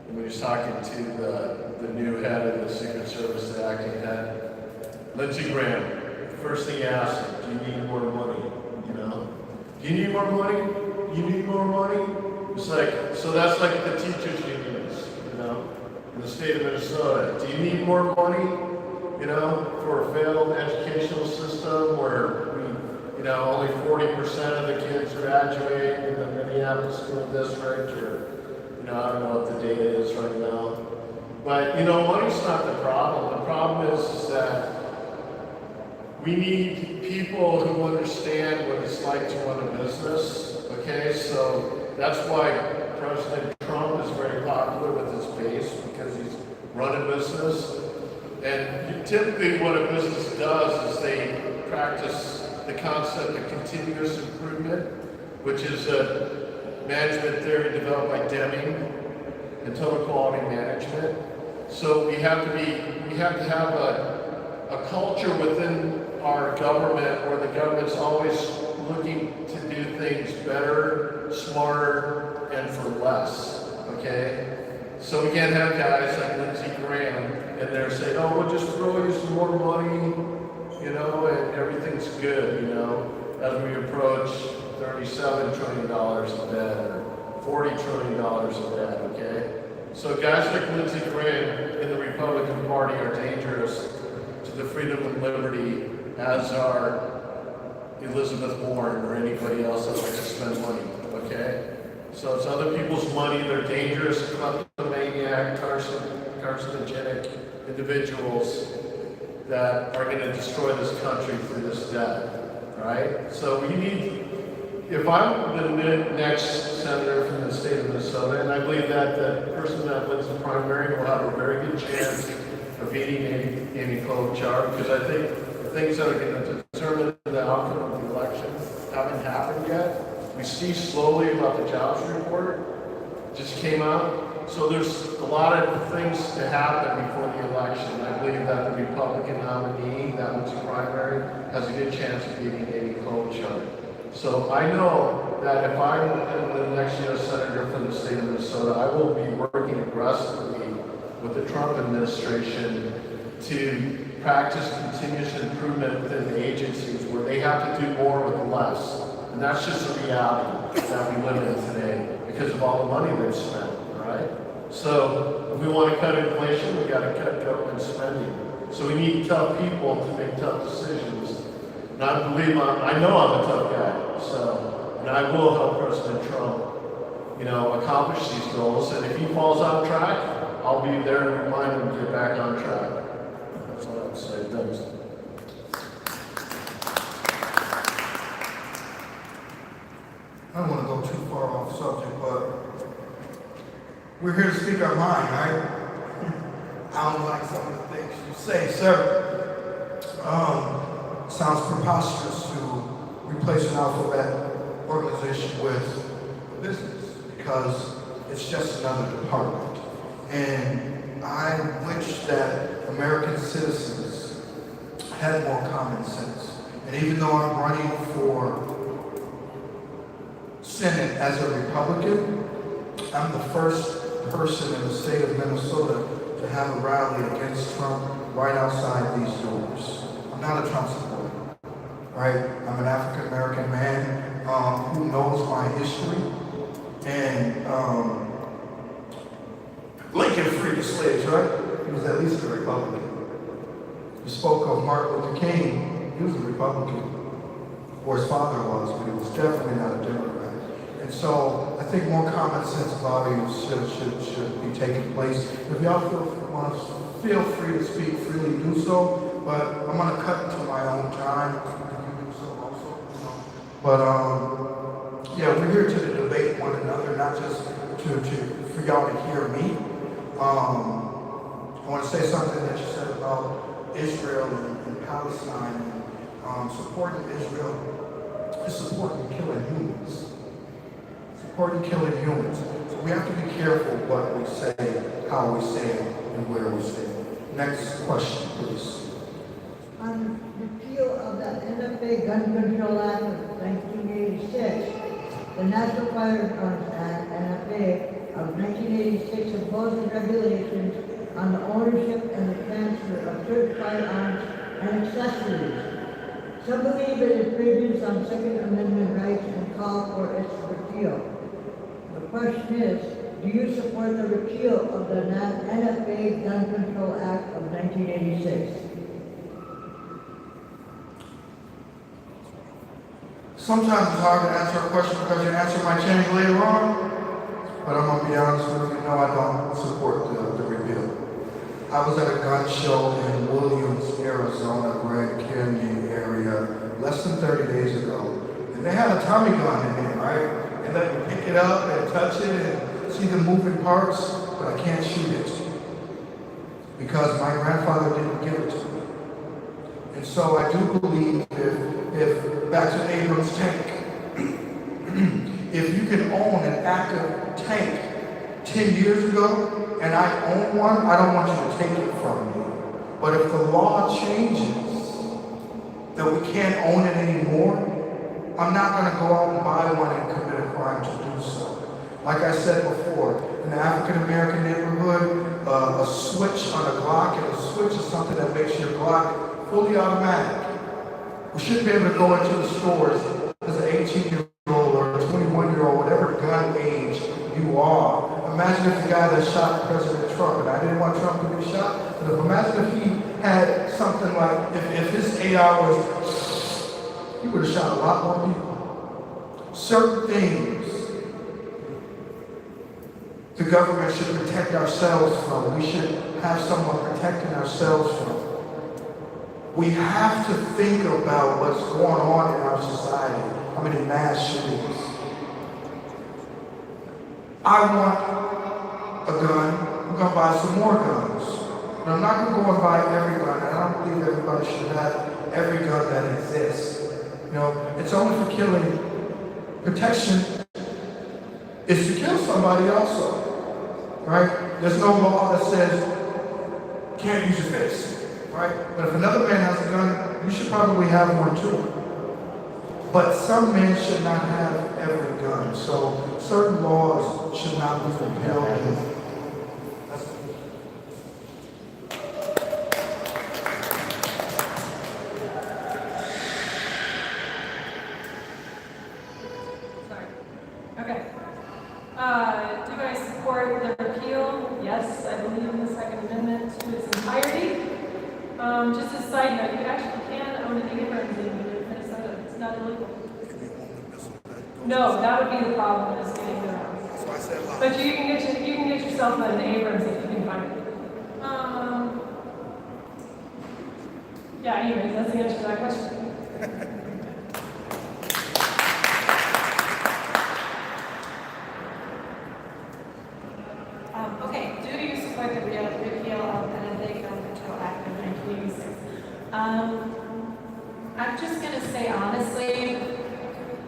When he was talking to the new head of the Secret Service, the acting head, Lindsey Graham, first thing he asked him, do you need more money? you know? Do you need more money? You need more money? It's like, so that's like the teachers unions, you know, in the state of Minnesota. Do you need more money, you know, for a failed educational system where we, you know, only 40% of the kids graduate in the Minneapolis school district, or, you know, I don't know what the data is right now. But, you know, money's not the problem. The problem is that we need people who understand what it's like to run a business, okay? So that's why President Trump is very popular with his base, because he's run a business. And typically what a business does is they practice the concept of continuous improvement, which is a management theory developed by Deming and total quality management. So we have to have a culture within our government where the government's always looking to do things better, smarter, and for less, okay? So we can't have guys like Lindsey Graham in there saying, oh, we'll just throw you some more money, you know, and everything's good, you know, as we approach $37 trillion of debt or $40 trillion of debt, okay? So guys like Lindsey Graham in the Republican Party are dangerous to the freedom and liberty, as are Elizabeth Warren or anybody else that likes to spend money, okay? So it's other people's money. They're dangerous, kleptomaniac, carcinogenic individuals that are going to destroy this country through this debt, right? So we need, if I'm the next senator from the state of Minnesota, and I believe that the person that wins the primary will have a very good chance of beating Amy Klobuchar, because I think the things that are going to determine the outcome of the election haven't happened yet. We see slowly about the jobs report, just came out. So there's a lot of things to happen before the election. I believe that the Republican nominee that wins the primary has a good chance of beating Amy Klobuchar. So I know that if I'm the next U.S. Senator from the state of Minnesota, I will be working aggressively with the Trump administration to practice continuous improvement within the agencies where they have to do more with less. And that's just a reality that we live in today because of all the money they've spent, right? So if we want to cut inflation, we got to cut government spending. So we need tough people to make tough decisions. And I believe, I know I'm a tough guy, so, and I will help President Trump, you know, accomplish these goals. And if he falls off track, I'll be there to remind him to get back on track. That's all I would say. Thanks. I don't want to go too far off subject, but we're here to speak our mind, right? I don't like some of the things you say, sir. Sounds preposterous to replace an alphabet organization with a business because it's just another department. And I wish that American citizens had more common sense. And even though I'm running for Senate as a Republican, I'm the first person in the state of Minnesota to have a rally against Trump right outside these doors. I'm not a Trump supporter, right? I'm an African American man who knows my history, and Lincoln freed the slaves, right? He was at least a Republican. You spoke of Martin Luther King, he was a Republican, or his father was, but he was definitely not a Democrat. And so I think more common sense values should be taking place. If y'all feel free to speak freely, do so. But I'm going to cut into my own time. You do so also. But yeah, we're here to debate one another, not just for y'all to hear me. I want to say something that you said about Israel and Palestine and supporting Israel is supporting killing humans. Supporting killing humans. So we have to be careful what we say, how we say it, and where we say it. Next question, please. On repeal of the NFA Gun Control Act of 1986, the National Firearms Act, NFA, of 1986 imposes regulations on the ownership and the transfer of certain firearms and accessories. Some believe it infringes on Second Amendment rights and call for its repeal. The question is, do you support the repeal of the NFA Gun Control Act of 1986? Sometimes it's hard to answer a question because your answer might change later on, but I'm going to be honest with you, no, I don't support the repeal. I was at a gun show in Williams, Arizona, Grand Canyon area, less than 30 days ago, and they had a Tommy gun in there, right? And let me pick it up and touch it and see the moving parts, but I can't shoot it because my grandfather didn't give it to me. And so I do believe if back to Abrams tank, if you can own an active tank 10 years ago and I own one, I don't want you to take it from me. But if the law changes that we can't own it anymore, I'm not going to go out and buy one and commit a crime to do so. Like I said before, in the African American neighborhood, a switch on a Glock and a switch is something that makes your Glock fully automatic. We shouldn't be able to go into the stores as an 18-year-old or a 21-year-old, whatever gun age you are. Imagine if the guy that shot President Trump, and I didn't want Trump to be shot, but imagine if he had something like, if his AR was, he would have shot a lot more people. Certain things the government should protect ourselves from. We should have someone protecting ourselves from. We have to think about what's going on in our society. How many mass shootings? I want a gun. I'm going to buy some more guns. But I'm not going to go and buy every gun. And I don't believe everybody should have every gun that exists. You know, it's only for killing. Protection is to kill somebody also. Right? There's no law that says can't use your fist. Right? But if another man has a gun, you should probably have one too. But some men should not have every gun. So certain laws should not be repealed. Sorry. Okay. Do I support the repeal? Yes, I believe in the Second Amendment to its entirety. Just a side note, you actually can own an Abrams in Minnesota. It's not illegal. No, that would be the problem, is getting around. But you can get yourself an Abrams if you can find it. Yeah, anyways, that's the answer to that question. Okay, do you support the repeal of the NFA Gun Control Act of 1986? I'm just going to say honestly,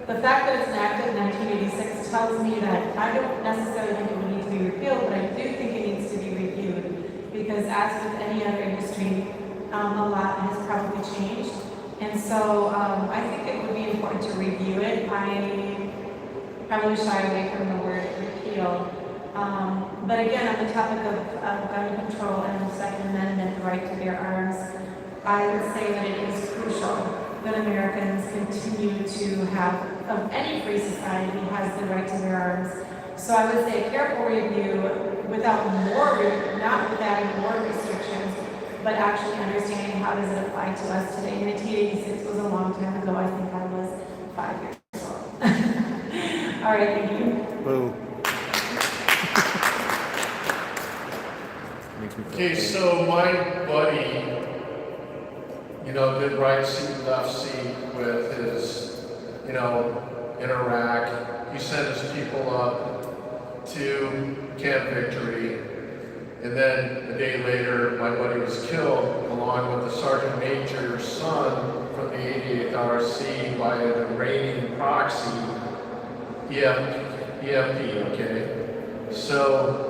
the fact that it's enacted in 1986 tells me that I don't necessarily think it would need to be repealed, but I do think it needs to be reviewed because as with any other industry, a lot has probably changed. And so I think it would be important to review it. I probably shy away from the word repeal. But again, on the topic of gun control and the Second Amendment, the right to bear arms, I would say that it is crucial that Americans continue to have, of any free society, has the right to bear arms. So I would say a careful review without not with adding more restrictions, but actually understanding how does it apply to us today. 1986 was a long time ago. I think I was 5 years old. All right, thank you. Boo. Okay, so my buddy, did right seat, left seat with his, in Iraq. He sent his people up to Camp Victory. And then a day later, my buddy was killed along with the Sergeant Major's son from the 88th RC by an Iranian proxy, EFP, okay? So,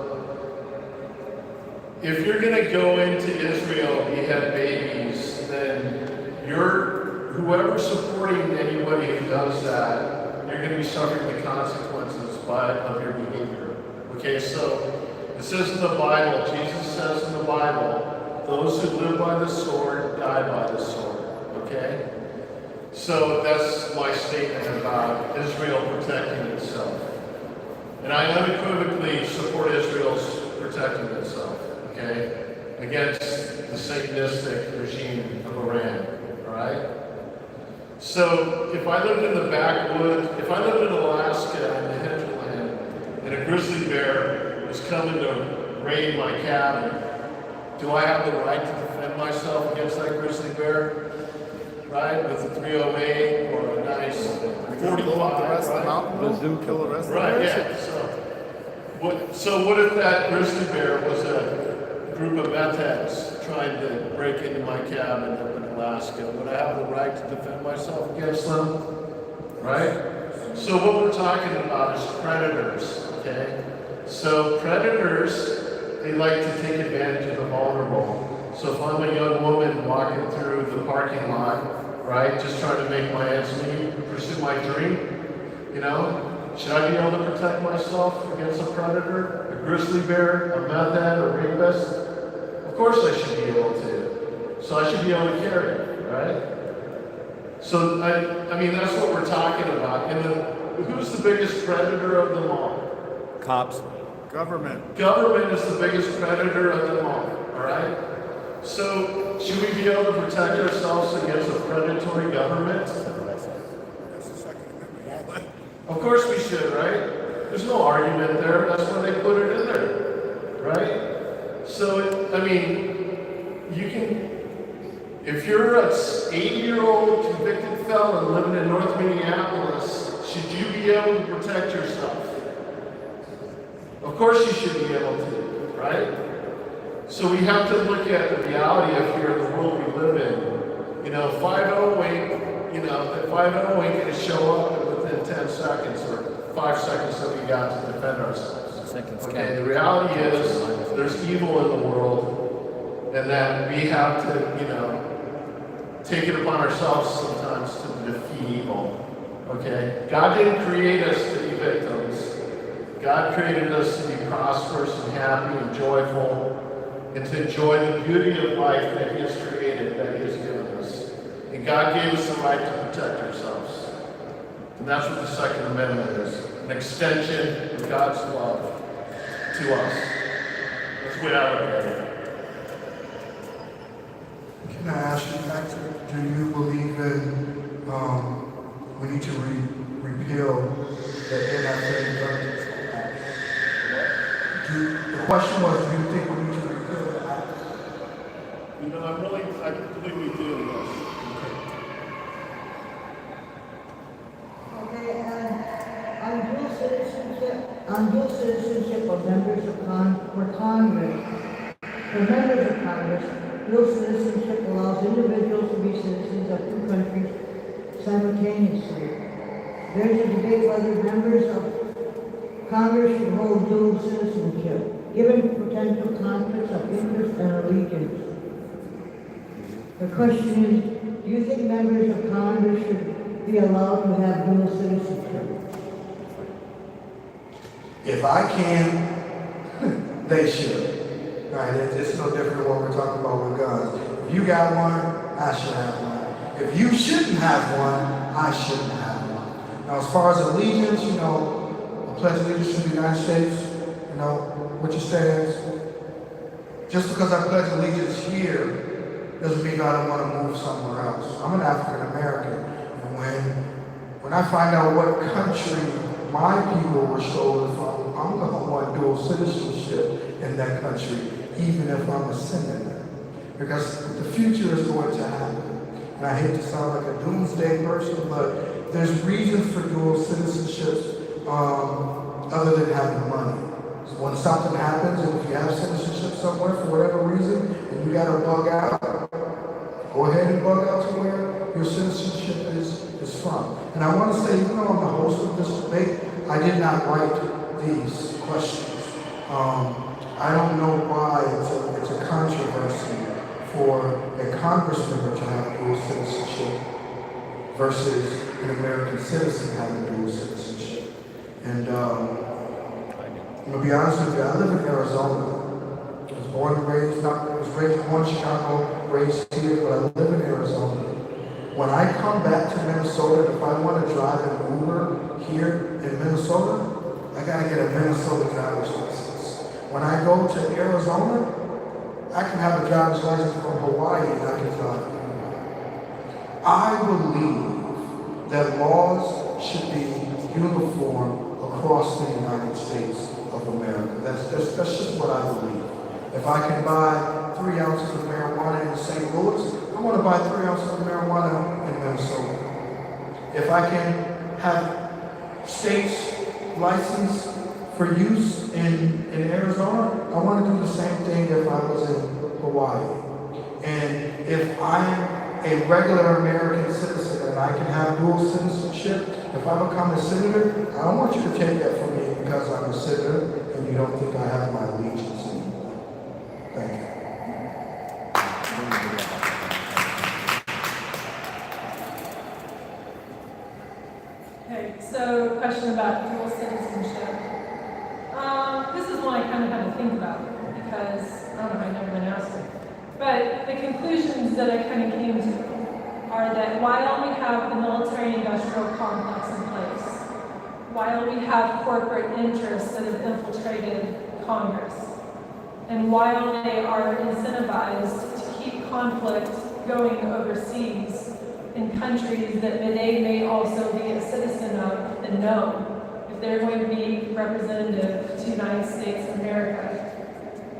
if you're going to go into Israel and behead babies, then whoever's supporting anybody who does that, you're going to be suffering the consequences of your behavior. Okay, so it says in the Bible, Jesus says in the Bible, those who live by the sword die by the sword. Okay? So that's my statement about Israel protecting itself. And I unequivocally support Israel's protecting itself, okay, against the Satanistic regime of Iran, all right? So if I lived in the backwoods, if I lived in Alaska in the hinterland, and a grizzly bear was coming to raid my cabin, do I have the right to defend myself against that grizzly bear? Right, with a 308 or a nice 45, right? The zoo kill the rest of Right, the yeah, so what if that grizzly bear was a group of Metex trying to break into my cabin up in Alaska? Would I have the right to defend myself against them? Right? So what we're talking about is predators, okay? So predators, they like to take advantage of the vulnerable. So if I'm a young woman walking through the parking lot, right, just trying to make my ends meet, pursue my dream, you know, should I be able to protect myself against a predator, a grizzly bear, a meth head, a rapist? Of course I should be able to. So I should be able to carry it, right? So I mean that's what we're talking about. And who's the biggest predator of them all? Cops. Government. Government is the biggest predator of them all, all right? So should we be able to protect ourselves against a predatory government? Of course we should, right? There's no argument there. That's why they put it in there, right? So, I mean, you can, if you're an 80-year-old convicted felon living in North Minneapolis, should you be able to protect yourself? Of course you should be able to, right? So we have to look at the reality of here, the world we live in. You know, 508, you know, that 508 ain't going to show up within 10 seconds or 5 seconds that we got to defend ourselves. Okay, the reality is there's evil in the world and that we have to, you know, take it upon ourselves sometimes to defeat evil. Okay? God didn't create us to be victims. God created us to be prosperous and happy and joyful and to enjoy the beauty of life that He has created, that He has given us. And God gave us the right to protect ourselves. And that's what the Second Amendment is, an extension of God's love to us. That's the way I look at it. Can I ask you, Patrick, do you believe in we need to repeal the NFA Guns Act? The question was, do you think we need to repeal the act? You know, I completely do, yes. Okay, on dual citizenship of members of Congress, for members of Congress, dual citizenship allows individuals to be citizens of two countries simultaneously. There is a debate whether members of Congress should hold dual citizenship, given potential conflicts of interest and allegiance. The question is, do you think members of Congress should be allowed to have dual citizenship? If I can, they should. Right? It's no different than what we're talking about with guns. If you got one, I should have one. If you shouldn't have one, I shouldn't have one. Now, as far as allegiance, you know, I pledge allegiance to the United States, you know, what your stance. Just because I pledge allegiance here doesn't mean I don't want to move somewhere else. I'm an African American, and when I find out what country my people were stolen from, I'm going to want dual citizenship in that country, even if I'm a senator. Because the future is going to happen. And I hate to sound like a doomsday person, but there's reasons for dual citizenships other than having money. So when something happens, and if you have citizenship somewhere for whatever reason, and you got to bug out, go ahead and bug out to where your citizenship is from. And I want to say, even though I'm the host of this debate, I did not write these questions. I don't know why it's a controversy for a congress member to have dual citizenship versus an American citizen having dual citizenship. And I'm going to be honest with you, I live in Arizona. I was raised in Chicago, raised here, but I live in Arizona. when I come back to Minnesota, if I want to drive an Uber here in Minnesota, I gotta get a Minnesota driver's license. When I go to Arizona, I can have a driver's license from Hawaii and I can drive. I believe that laws should be uniform across the United States of America. That's just what I believe. If I can buy 3 ounces of marijuana in St. Louis, I want to buy 3 ounces of marijuana in Minnesota. If I can have states license for use in Arizona, I want to do the same thing if I was in Hawaii. And if I'm a regular American citizen and I can have dual citizenship, if I become a senator, I don't want you to take that from me because I'm a senator and you don't think I have my allegiance anymore. Thank you. Okay, so question about dual citizenship. This is one I kind of had to think about because, I don't know, I never been asked it. But the conclusions that I kind of came to are that while we have the military-industrial complex in place, while we have corporate interests that have infiltrated Congress, and while they are incentivized to keep conflict going overseas in countries that they may also be a citizen of and know, if they're going to be representative to the United States of America,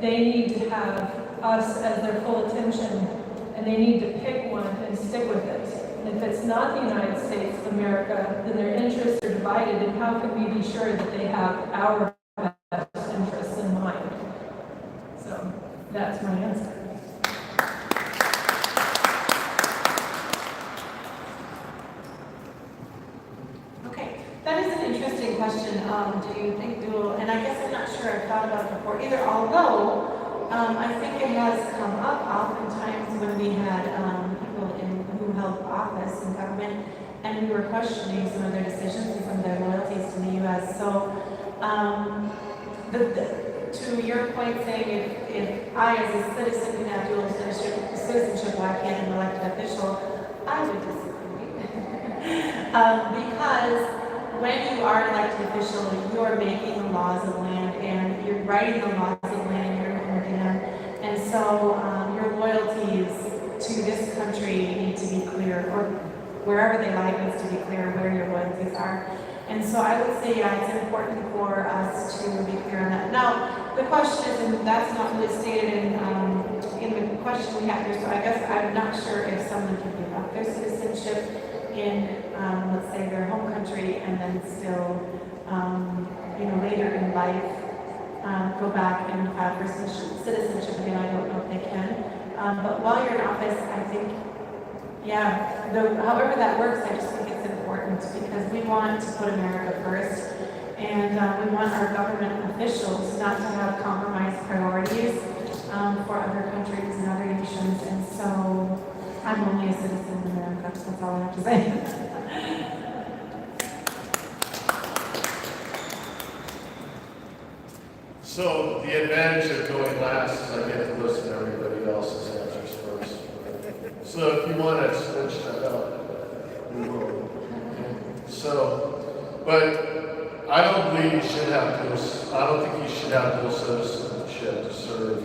they need to have us as their full attention, and they need to pick one and stick with it. And if it's not the United States of America, then their interests are divided, and how can we be sure that they have our best interests in mind? So that's my answer. Okay, that is an interesting question. Do you think dual, and I guess I'm not sure I've thought about it before either, although I think it has come up oftentimes when we had people who held office in government and we were questioning some of their decisions and some of their loyalties to the U.S. So to your point saying if I as a citizen can have dual citizenship, why can't an elected official? I would disagree. Because when you are an elected official, you are making the laws of land and you're writing the laws of land in your own hand. And so your loyalties to this country need to be clear, or wherever they lie needs to be clear where your loyalties are. And so I would say, yeah, it's important for us to be clear on that. Now, the question is, and that's not really stated in the question we have here, so I guess I'm not sure if someone can give up their citizenship in, let's say, their home country and then still, later in life, go back and apply for citizenship again. I don't know if they can. But while you're in office, I think, yeah, however that works, I just think it's important because we want to put America first, and we want our government officials not to have compromised priorities for other countries and other nations. And so I'm only a citizen of America. That's all I have to say. So the advantage of going last is I get to listen to everybody else's answers first. So if you want to switch that up, we will. So, but I don't believe you should have I don't think you should have dual citizenship to serve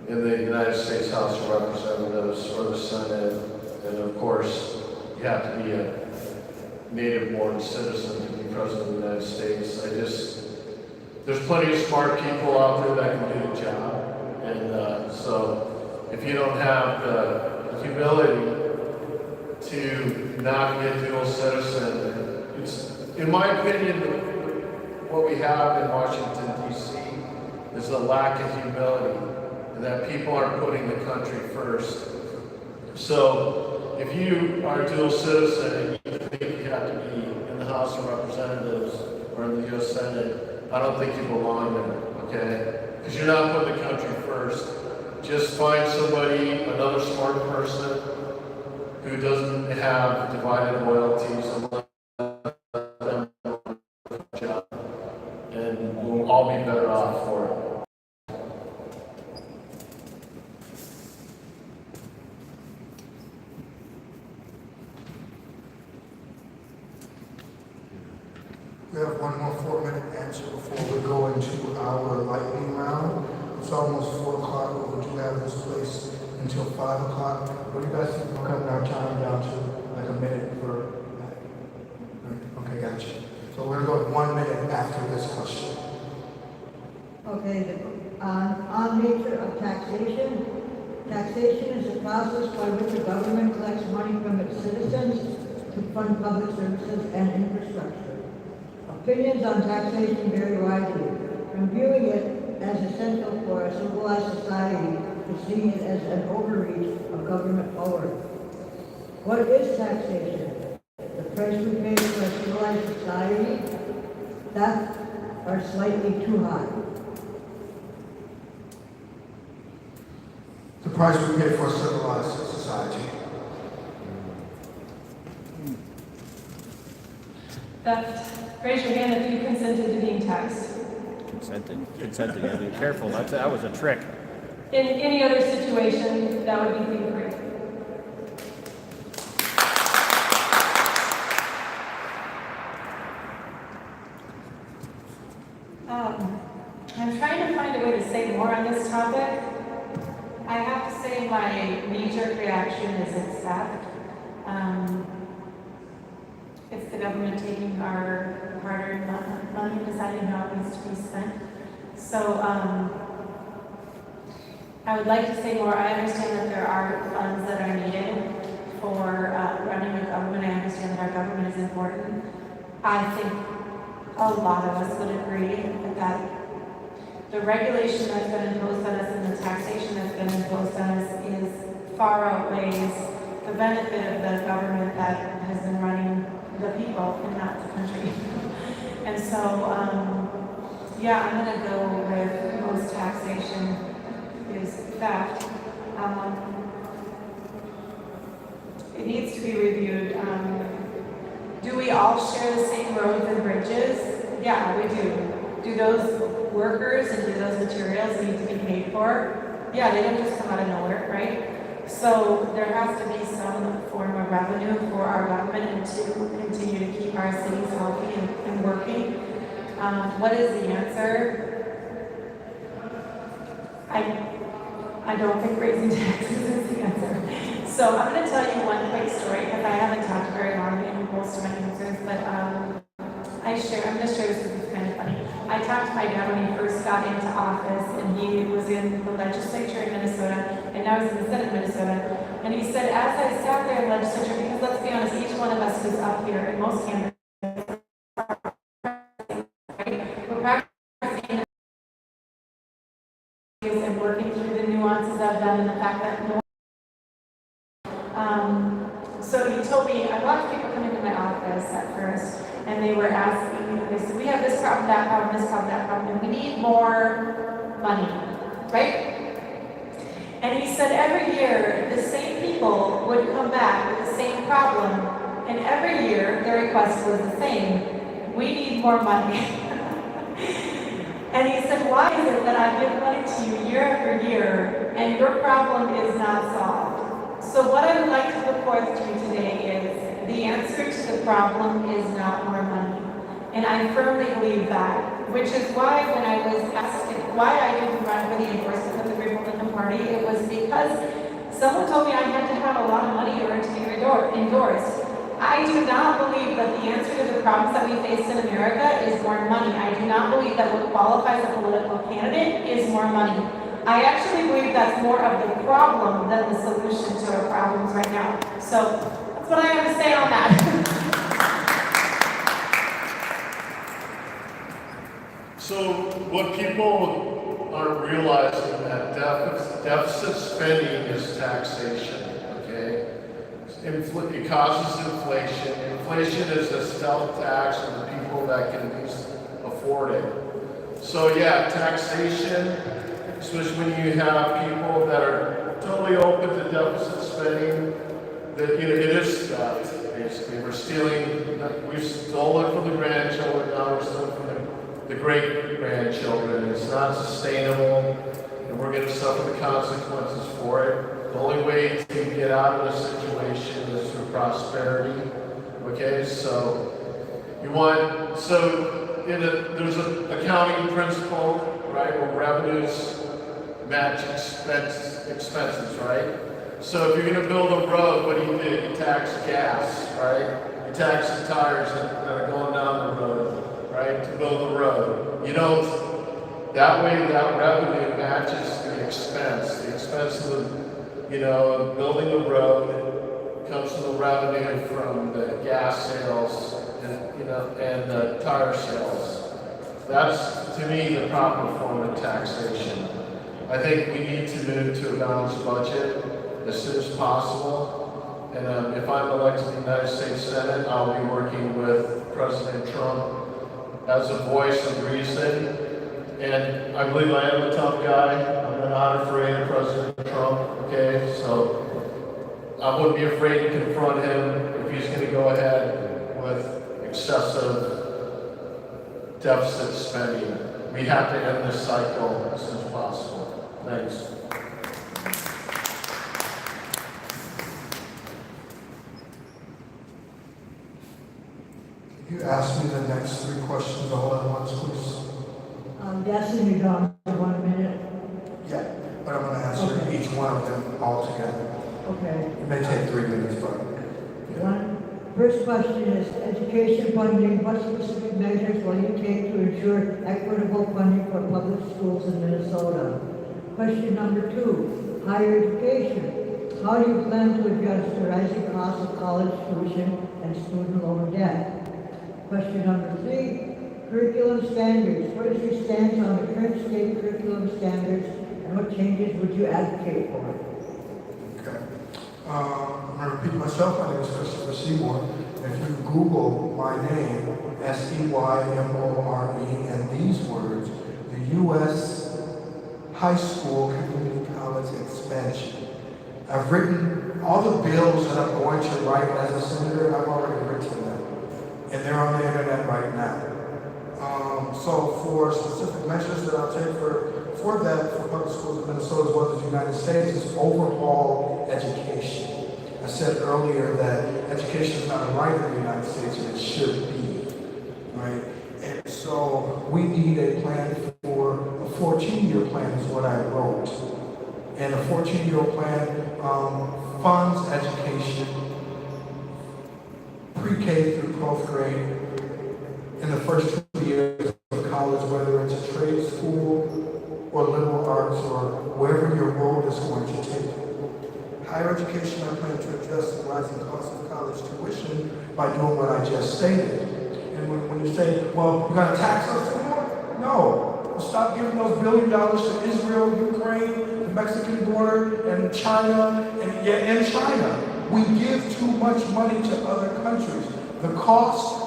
in the United States House of Representatives or the Senate. And of course, you have to be a native-born citizen to be president of the United States. There's plenty of smart people out there that can do the job. And so if you don't have the humility to not be a dual citizen, it's, in my opinion, what we have in Washington, D.C. is a lack of humility, and that people aren't putting the country first. So if you are a dual citizen and you think you have to be in the House of Representatives or in the U.S. Senate, I don't think you belong there, okay? Because you're not putting the country first. Just find somebody, another smart person who doesn't have divided loyalties and let them do the job. And we'll all be better off for it. We have one more 4-minute answer before we go into our lightning round. It's almost 4 o'clock, but we do have this place until 5 o'clock. What do you guys think? We're cutting our time down to like a minute for that. Okay, gotcha. So we're gonna go 1 minute after this question. Okay, on nature of taxation. Taxation is a process by which the government collects money from its citizens to fund public services and infrastructure. Opinions on taxation vary widely, from viewing it as essential for a civilized society to seeing it as an overreach of government power. What is taxation? The price we pay for a civilized society? That are slightly too high. The price we pay for a civilized society. Theft. Raise your hand if you consented to being taxed. Consented, yeah, be careful, that was a trick. In any other situation, that would be fee-free. I'm trying to find a way to say more on this topic. I have to say my knee-jerk reaction is it's theft. It's the government taking our hard-earned money and deciding how it needs to be spent. So I would like to say more. I understand that there are funds that are needed for running a government. I understand that our government is important. I think a lot of us would agree that the regulation that's been imposed on us and the taxation that's been imposed on us is far outweighs the benefit of the government that has been running the people and not the country. And so, yeah, I'm going to go with most taxation is theft. It needs to be reviewed. Do we all share the same roads and bridges? Yeah, we do. Do those workers and do those materials need to be paid for? Yeah, they don't just come out of nowhere, right? So there has to be some form of revenue for our government and to continue to keep our cities healthy and working. What is the answer? I don't think raising taxes is the answer. So I'm going to tell you one quick story because I haven't talked very long in most of my answers, but I'm going to share this because it's kind of funny. I talked to my dad when he first got into office, and he was in the legislature in Minnesota, and now he's in the Senate in Minnesota. And he said, as I sat there in the legislature, because let's be honest, each one of us who's up here, and most candidates, we're practicing and working through the nuances of them and the fact that no. So he told me, a lot of people come into my office at first, and they were asking, they said, we have this problem, that problem, and we need more money, right? And he said every year, the same people would come back with the same problem, and every year, their request was the same, we need more money. And he said, why is it that I give money to you year after year, and your problem is not solved? So what I would like to put forth to you today is the answer to the problem is not more money. And I firmly believe that, which is why when I was asked why I didn't run for the endorsement of the Republican Party, it was because someone told me I had to have a lot of money in order to be endorsed. I do not believe that the answer to the problems that we face in America is more money. I do not believe that what qualifies a political candidate is more money. I actually believe that's more of the problem than the solution to our problems right now. So that's what I have to say on that. So what people aren't realizing that deficit spending is taxation, okay? It causes inflation. Inflation is a stealth tax on the people that can least afford it. So yeah, taxation, especially when you have people that are totally open to deficit spending, that it is theft, basically. We've stolen from the grandchildren, now we're stealing from the great-grandchildren. It's not sustainable, and we're going to suffer the consequences for it. The only way to get out of this situation is through prosperity. Okay, so You want, so there's an accounting principle, right, where revenues match expenses, right? So if you're gonna build a road, what do? You tax gas, right? You tax the tires that are going down the road, right, to build the road. You don't, that way that revenue matches the expense. The expense of of building a road comes from the revenue from the gas sales and the tire sales. That's, to me, the proper form of taxation. I think we need to move to a balanced budget as soon as possible. And if I'm elected to the United States Senate, I'll be working with President Trump as a voice of reason. And I believe I am a tough guy. I'm not afraid of President Trump, okay? So I wouldn't be afraid to confront him if he's going to go ahead with excessive deficit spending. We have to end this cycle as soon as possible. Thanks. You ask me the next 3 questions all at once, please. Destin, you're down for 1 minute. Yeah, but I'm going to answer Okay. each one of them all together. Okay. It may take 3 minutes, but First question is, education funding, what specific measures will you take to ensure equitable funding for public schools in Minnesota? Question number 2, higher education. How do you plan to address the rising cost of college tuition and student loan debt? Question number 3, curriculum standards. What is your stance on the current state curriculum standards and what changes would you advocate for? okay. I'm going to repeat myself. My name is Christopher Seymour. If you Google my name, Seymore, and these words, the U.S. High School Community College expansion. I've written all the bills that I'm going to write as a senator. I've already written them, and they're on the internet right now. So for specific measures that I'll take for that for public schools in Minnesota as well as the United States is overhaul education. I said earlier that education is not a right in the United States, and it should be, right? And so we need a plan for a 14-year plan is what I wrote. And a 14-year plan funds education, pre-K through 12th grade, in the first 2 years of college, whether it's a trade school or liberal arts or wherever your road is going to take you. Higher education, I plan to address the rising cost of college tuition by doing what I just stated. And when you say, well, you're going to tax us some more? No. We'll stop giving those $1 billion to Israel, Ukraine, the Mexican border, and China, and China. We give too much money to other countries. The cost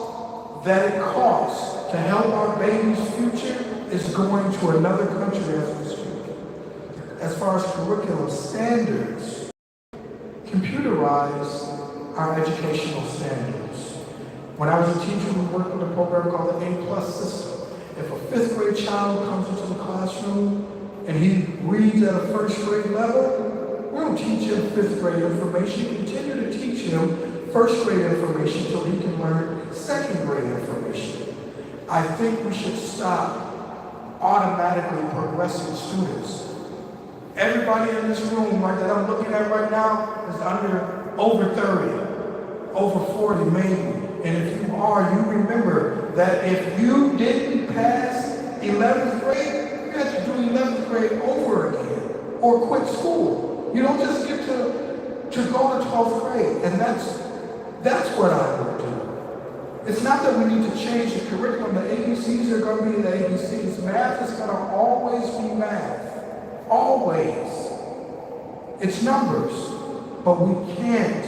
that it costs to help our baby's future is going to another country as we speak. As far as curriculum standards, computerize our educational standards. When I was a teacher, we worked with a program called the A+ system. If a 5th grade child comes into the classroom and he reads at a 1st grade level, we don't teach him 5th grade information. Continue to teach him 1st grade information until he can learn 2nd grade information. I think we should stop automatically progressing students. Everybody in this room that I'm looking at right now is over 30, over 40 maybe. And if you are, you remember that if you didn't pass 11th grade, you had to do 11th grade over again or quit school. You don't just get to go to 12th grade. And that's what I would do. It's not that we need to change the curriculum. The ABCs are going to be the ABCs. Math is going to always be math. Always. It's numbers. But we can't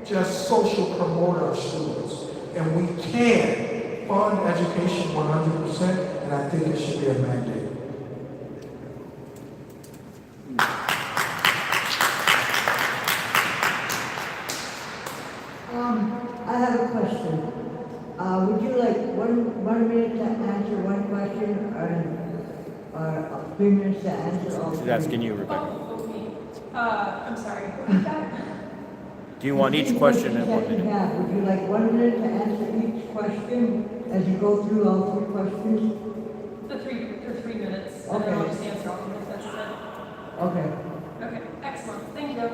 just social promote our students. And we can fund education 100%, and I think it should be a mandate. I have a question. Would you like 1 minute to answer one question or 3 minutes to answer all She's three? asking you, Rebecca. Oh, okay. I'm sorry. What was that? Do you want each question in 1 That you minute? have, would you like 1 minute to answer each question as you go through all 3 questions? For 3 minutes, and then I'll Okay. just answer all of them if that's it. Okay. Okay, excellent, thank you.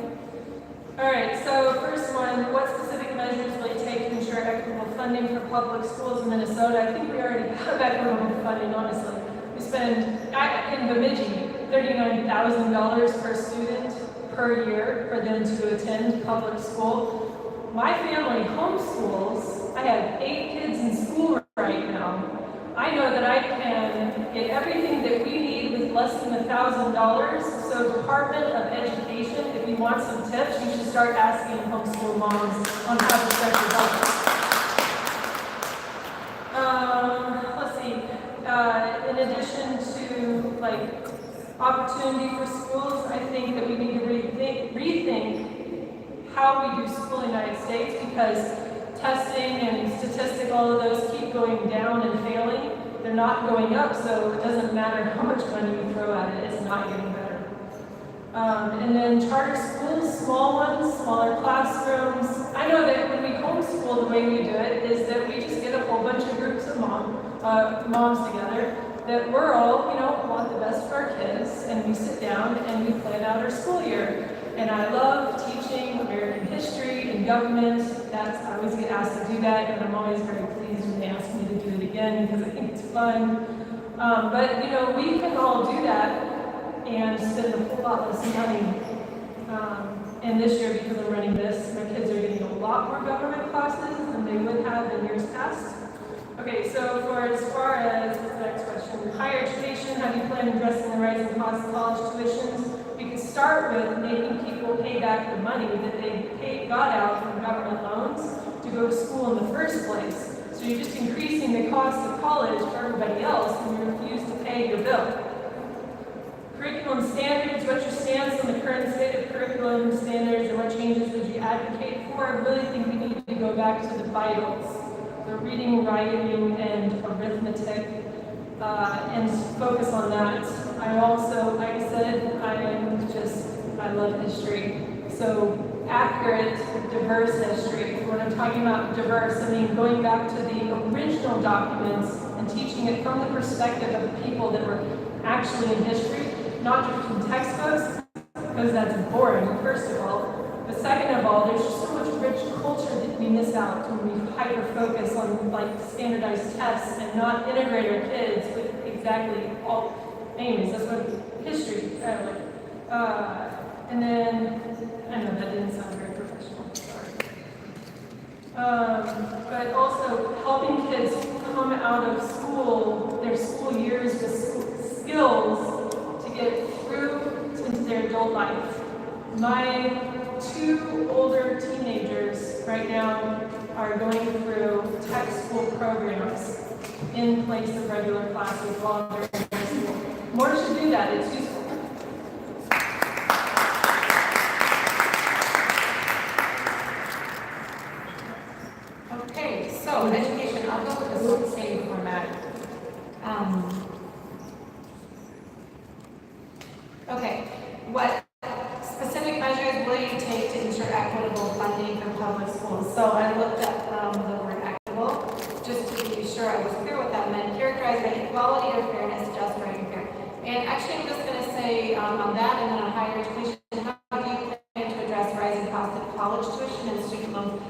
All right, so first one, what specific measures will you take to ensure equitable funding for public schools in Minnesota? I think we already have equitable funding, honestly. We spend, in Bemidji, $39,000 per student per year for them to attend public school. My family homeschools. I have 8 kids in school right now. I know that I can get everything that we need with less than $1,000. So Department of Education, if you want some tips, you should start asking homeschool moms on how to start your budget. Let's see. In addition to like opportunity for schools, I think that we need to rethink how we do school in the United States, because testing and statistics, all of those keep going down and failing. They're not going up, so it doesn't matter how much money you throw at it, it's not getting better. And then charter schools, small ones, smaller classrooms. I know that when we homeschool, the way we do it is that we just get a whole bunch of groups of moms together, that we're all, want the best for our kids, and we sit down and we plan out our school year. And I love teaching American history and government. I always get asked to do that, and I'm always very pleased when they ask me to do it again because I think it's fun. But we can all do that and spend a whole lot less money. And this year, because I'm running this, my kids are getting a lot more government classes than they would have in years past. Okay, so as far as the next question, higher education, how do you plan on addressing the rising cost of college tuitions? We could start with making people pay back the money that they got out from government loans to go to school in the first place. So you're just increasing the cost of college for everybody else, and you refuse to pay your bill. Curriculum standards, what's your stance on the current state of curriculum standards, and what changes would you advocate for? I really think we need to go back to the vitals, the reading, writing, and arithmetic, and focus on that. I also, like I said, I love history. So accurate, diverse history. When I'm talking about diverse, I mean going back to the original documents and teaching it from the perspective of the people that were actually in history, not just from textbooks, because that's boring, first of all. But second of all, there's just so much rich culture that we miss out when we hyper-focus on standardized tests and not integrate our kids with exactly all. Anyways, that's what history, and then, I know that didn't sound very professional, sorry. But also helping kids come out of school, their school years with skills to get through into their adult life. My 2 older teenagers right now are going through tech school programs in place of regular classes while they're in high school. More should do that, it's useful. Okay, so education, I'll go with the same format. Okay, what specific measures will you take to ensure equitable funding for public schools? So I looked at the word equitable, just to be sure I was clear what that meant. Characterized by equality or fairness, just, right, and fair. And actually, I'm just going to say on that, and then on higher education, how do you plan to address rising cost of college tuition and student loans?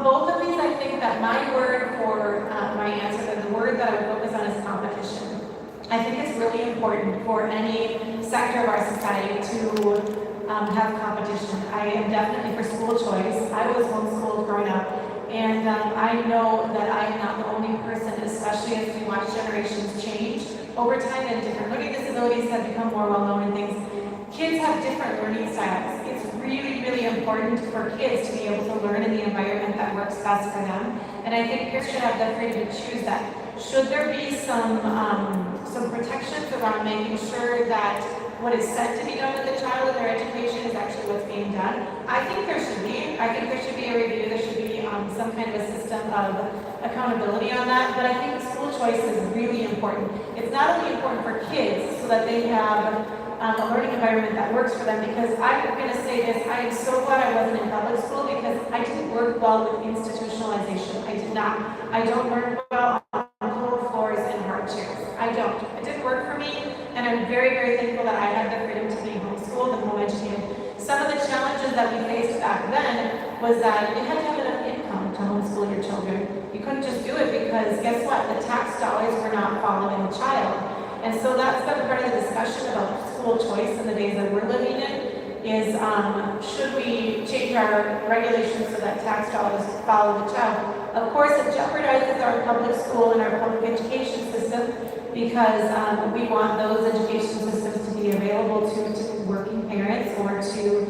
Both of these, I think that my word for my answer, that the word that I would focus on is competition. I think it's really important for any sector of our society to have competition. I am definitely for school choice. I was homeschooled growing up, and I know that I am not the only person, especially as we watch generations change over time and different learning disabilities have become more well-known and things. Kids have different learning styles. It's really, really important for kids to be able to learn in the environment that works best for them. And I think parents should have the freedom to choose that. Should there be some protections around making sure that what is said to be done with the child in their education is actually what's being done? I think there should be. I think there should be a review. There should be some kind of a system of accountability on that. But I think school choice is really important. It's not only important for kids so that they have a learning environment that works for them, because I'm going to say this, I am so glad I wasn't in public school, because well with institutionalization. I did not. I don't learn well on cold floors and hard chairs. I don't. It didn't work for me, and I'm very, very thankful that I had the freedom to be homeschooled and home educated. Some of the challenges that we faced back then was that you had to have enough income to homeschool your children. You couldn't just do it because guess what? The tax dollars were not following the child. And so that's been part of the discussion about school choice in the days that we're living in is should we change our regulations so that tax dollars follow the child? Of course, it jeopardizes our public school and our public education system because we want those education systems to be available to working parents or to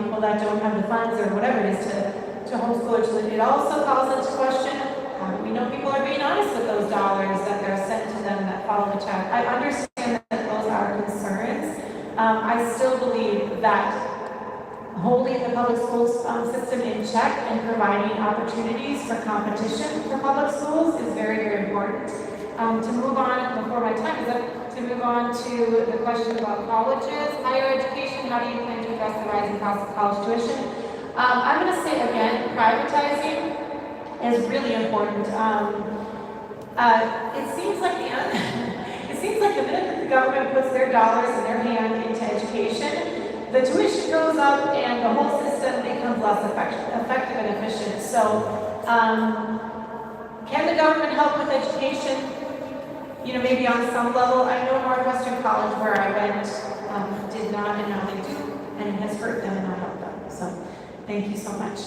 people that don't have the funds or whatever it is to homeschool their children. It also calls into question, we know people are being honest with those dollars that they're sent to them that follow the child. I understand that those are concerns. I still believe that holding the public school system in check and providing opportunities for competition for public schools is very, very important. To move on, before my time is up, to move on to the question about colleges, higher education, how do you plan to address the rising cost of college tuition? I'm going to say again, privatizing is really important. It seems like the minute that the government puts their dollars in their hand into education, the tuition goes up and the whole system becomes less effective and efficient. So, can the government help with education? You know, maybe on some level. I know Northwestern College, where I went, did not, and now they do, and it has hurt them and not helped them. So, thank you so much.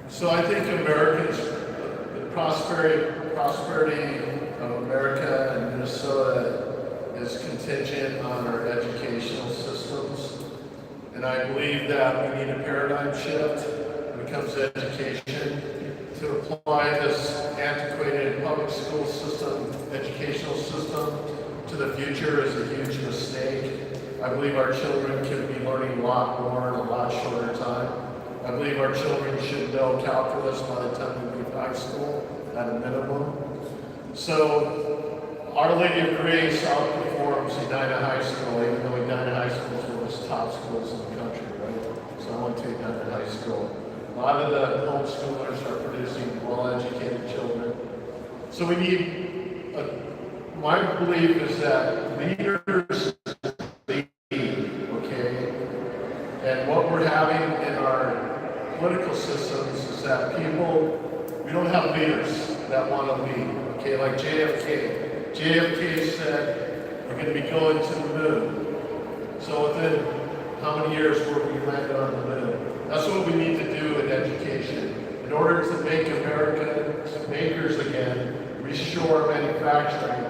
So I think Americans, the prosperity of America and Minnesota is contingent on our educational systems. And I believe that we need a paradigm shift when it comes to education. To apply this antiquated public school system, educational system to the future is a huge mistake. I believe our children can be learning a lot more in a lot shorter time. I believe our children should know calculus by the time we leave high school at a minimum. So Our Lady of Grace outperforms Edina High School, even though Edina High School is one of the top schools in the country, right? So I went to Edina High School. A lot of the homeschoolers are producing well-educated children. So we need, my belief is that leaders lead, okay? And what we're having in our political systems is that we don't have leaders that want to lead, okay? Like JFK. JFK said, we're going to be going to the moon. So within how many years will we land on the moon? That's what we need to do in education. In order to make America makers again, restore manufacturing,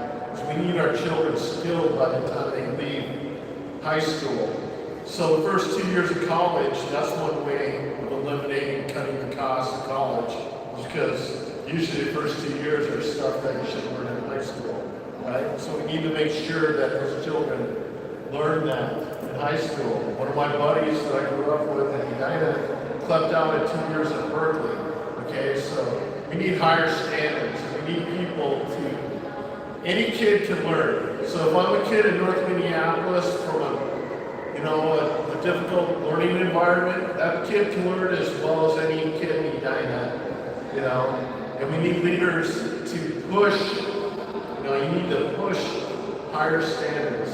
we need our children skilled by the time they leave high school. So the first 2 years of college, that's one way of eliminating, cutting the cost of college, because usually the first 2 years are stuff that you should learn in high school, right? So we need to make sure that those children learn that in high school. One of my buddies that I grew up with in Edina clept out at 2 years at Berkeley, okay? So we need higher standards. We need people any kid can learn. So if I'm a kid in North Minneapolis from a difficult learning environment, that kid can learn as well as any kid in Edina, and we need leaders to push, you need to push higher standards,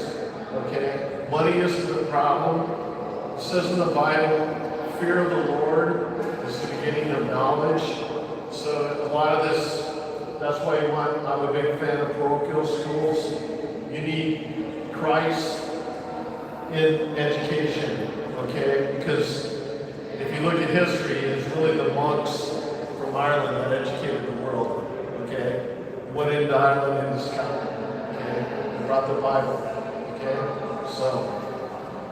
okay? Money isn't the problem. It says in the Bible, fear of the Lord is the beginning of knowledge. So a lot of this, that's why I'm a big fan of parochial schools. You need Christ in education, okay? Because if you look at history, it's really the monks from Ireland that educated the world, okay? Went into Ireland and Scotland, okay? And brought the Bible, okay? So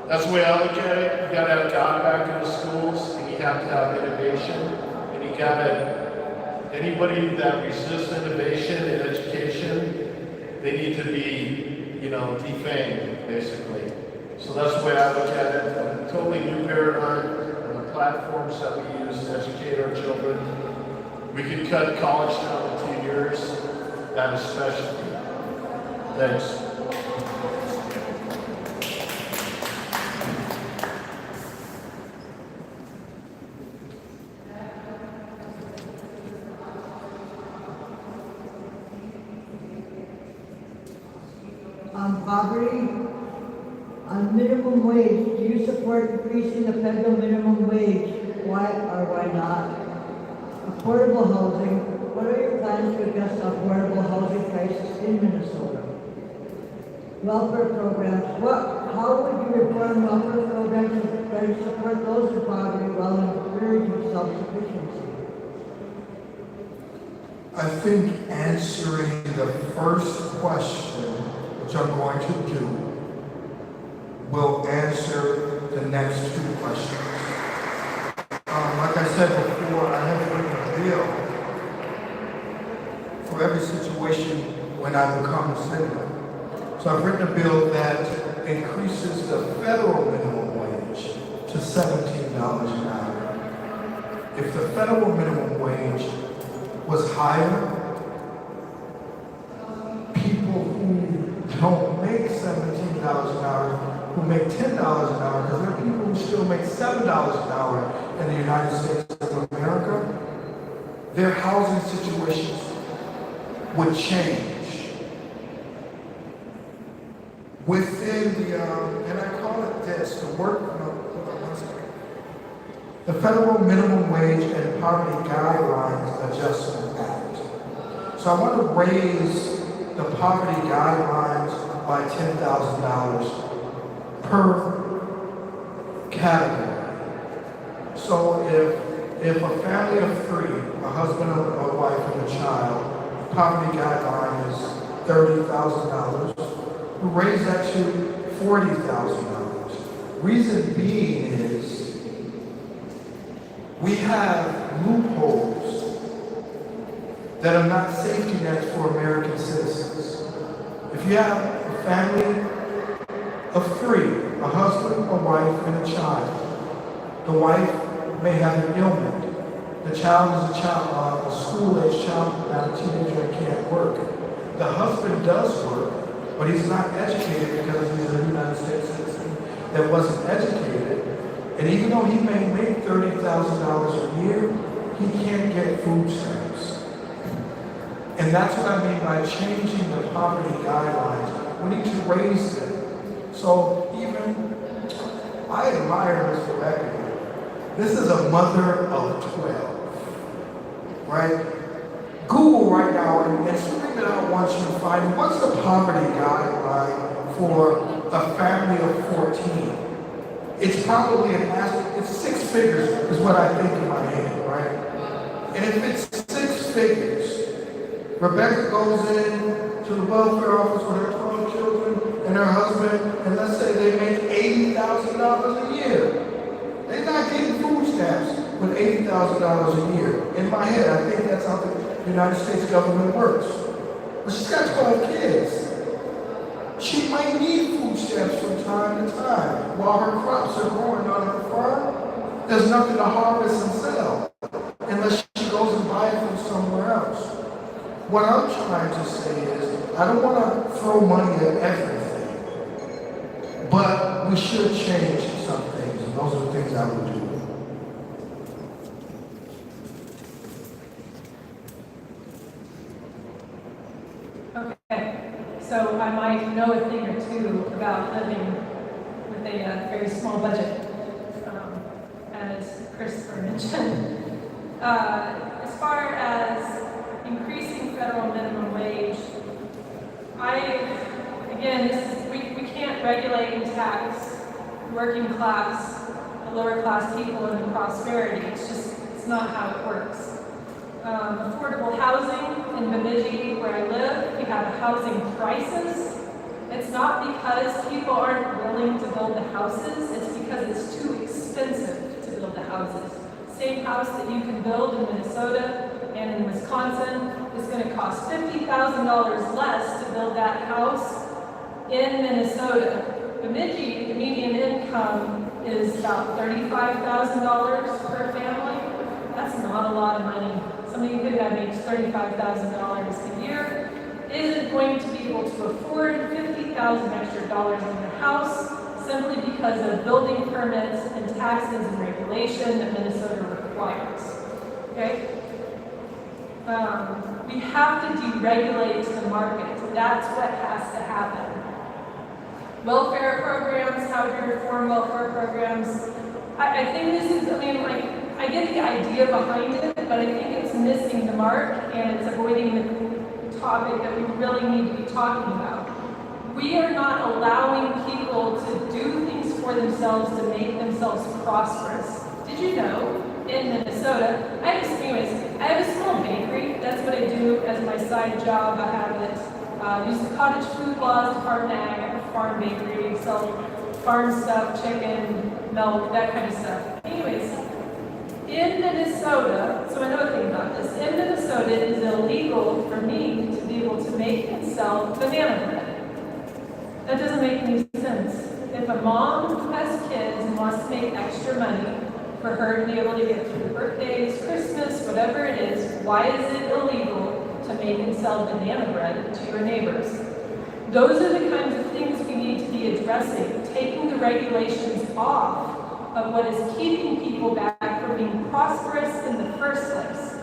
that's the way I look at it. You gotta have God back in the schools, and you have to have innovation, and you anybody that resists innovation in education, they need to be, defamed, basically. So that's the way I look at it. A totally new paradigm on the platforms that we use to educate our children. We could cut college down to 2 years, that especially. Thanks. on poverty, on minimum wage. Do you support increasing the federal minimum wage? Why or why not? Affordable housing. What are your plans to address the affordable housing crisis in Minnesota? Welfare programs. How would you reform welfare programs to better support those in poverty while encouraging self-sufficiency? I think answering the first question, which I'm going to do, will answer the next two questions. Like I said before, I have written a bill for every situation when I become a senator. So I've written a bill that increases the federal minimum wage to $17 an hour. If the federal minimum wage was higher, people who don't make $17 an hour, who make $10 an hour, because there are people who still make $7 an hour in the United States of America, their housing situations would change. Within the, and I call it this, the Federal Minimum Wage and Poverty Guidelines Adjustment Act. So I want to raise the poverty guidelines by $10,000 per category. So if a family of three, a husband, a wife, and a child, poverty guideline is $30,000, we raise that to $40,000. Reason being is we have loopholes that are not safety nets for American citizens. If you have a family of three, a husband, a wife, and a child, the wife may have an ailment. The child is a school-age child, not a teenager and can't work. The husband does work, but he's not educated because he's a United States citizen that wasn't educated. And even though he may make $30,000 a year, he can't get food stamps. And that's what I mean by changing the poverty guidelines. We need to raise them. So even, I admire Mr. Rebecca. This is a mother of 12, right? Google right now and scream it out once you find what's the poverty guideline for a family of 14. It's probably it's 6 figures is what I think in my head, right? And if it's 6 figures, Rebecca goes in to the welfare office with her 12 children and her husband, and let's say they make $80,000 a year. They're not getting food stamps with $80,000 a year. In my head, I think that's how the United States government works. But she's got 12 kids. She might need food stamps from time to time. While her crops are growing on her farm, there's nothing to harvest and sell unless she goes and buys it from somewhere else. What I'm trying to say is, I don't want to throw money at everything, but we should change some things, and those are the things I would do. Okay, so I might know a thing or two about living with a very small budget, as Christopher mentioned. As far as increasing federal minimum wage, we can't regulate and tax working class, the lower class people and prosperity. It's not how it works. Affordable housing in Bemidji, where I live, we have a housing crisis. It's not because people aren't willing to build the houses, it's because it's too expensive to build the houses. Same house that you can build in Minnesota and in Wisconsin is going to cost $50,000 less to build that house in Minnesota. Bemidji, the median income is about $35,000 per family. That's not a lot of money. Somebody that makes $35,000 a year isn't going to be able to afford $50,000 extra dollars in their house simply because of building permits and taxes and regulation that Minnesota requires. Okay? We have to deregulate the market. That's what has to happen. welfare programs, how do you reform welfare programs? I think this is, I get the idea behind it, but I think it's missing the mark and it's avoiding the topic that we really need to be talking about. We are not allowing people to do things for themselves to make themselves prosperous. Did you know, in Minnesota, I have a small bakery. That's what I do as my side job. I have it, use the cottage food laws, Department of Ag, I have a farm bakery, sell farm stuff, chicken, milk, that kind of stuff. Anyways, in Minnesota, so I know a thing about this, in Minnesota it is illegal for me to be able to make and sell banana bread. That doesn't make any sense. If a mom who has kids and wants to make extra money for her to be able to get through birthdays, Christmas, whatever it is, why is it illegal to make and sell banana bread to your neighbors? Those are the kinds of things we need to be addressing, taking the regulations off of what is keeping people back from being prosperous in the first place.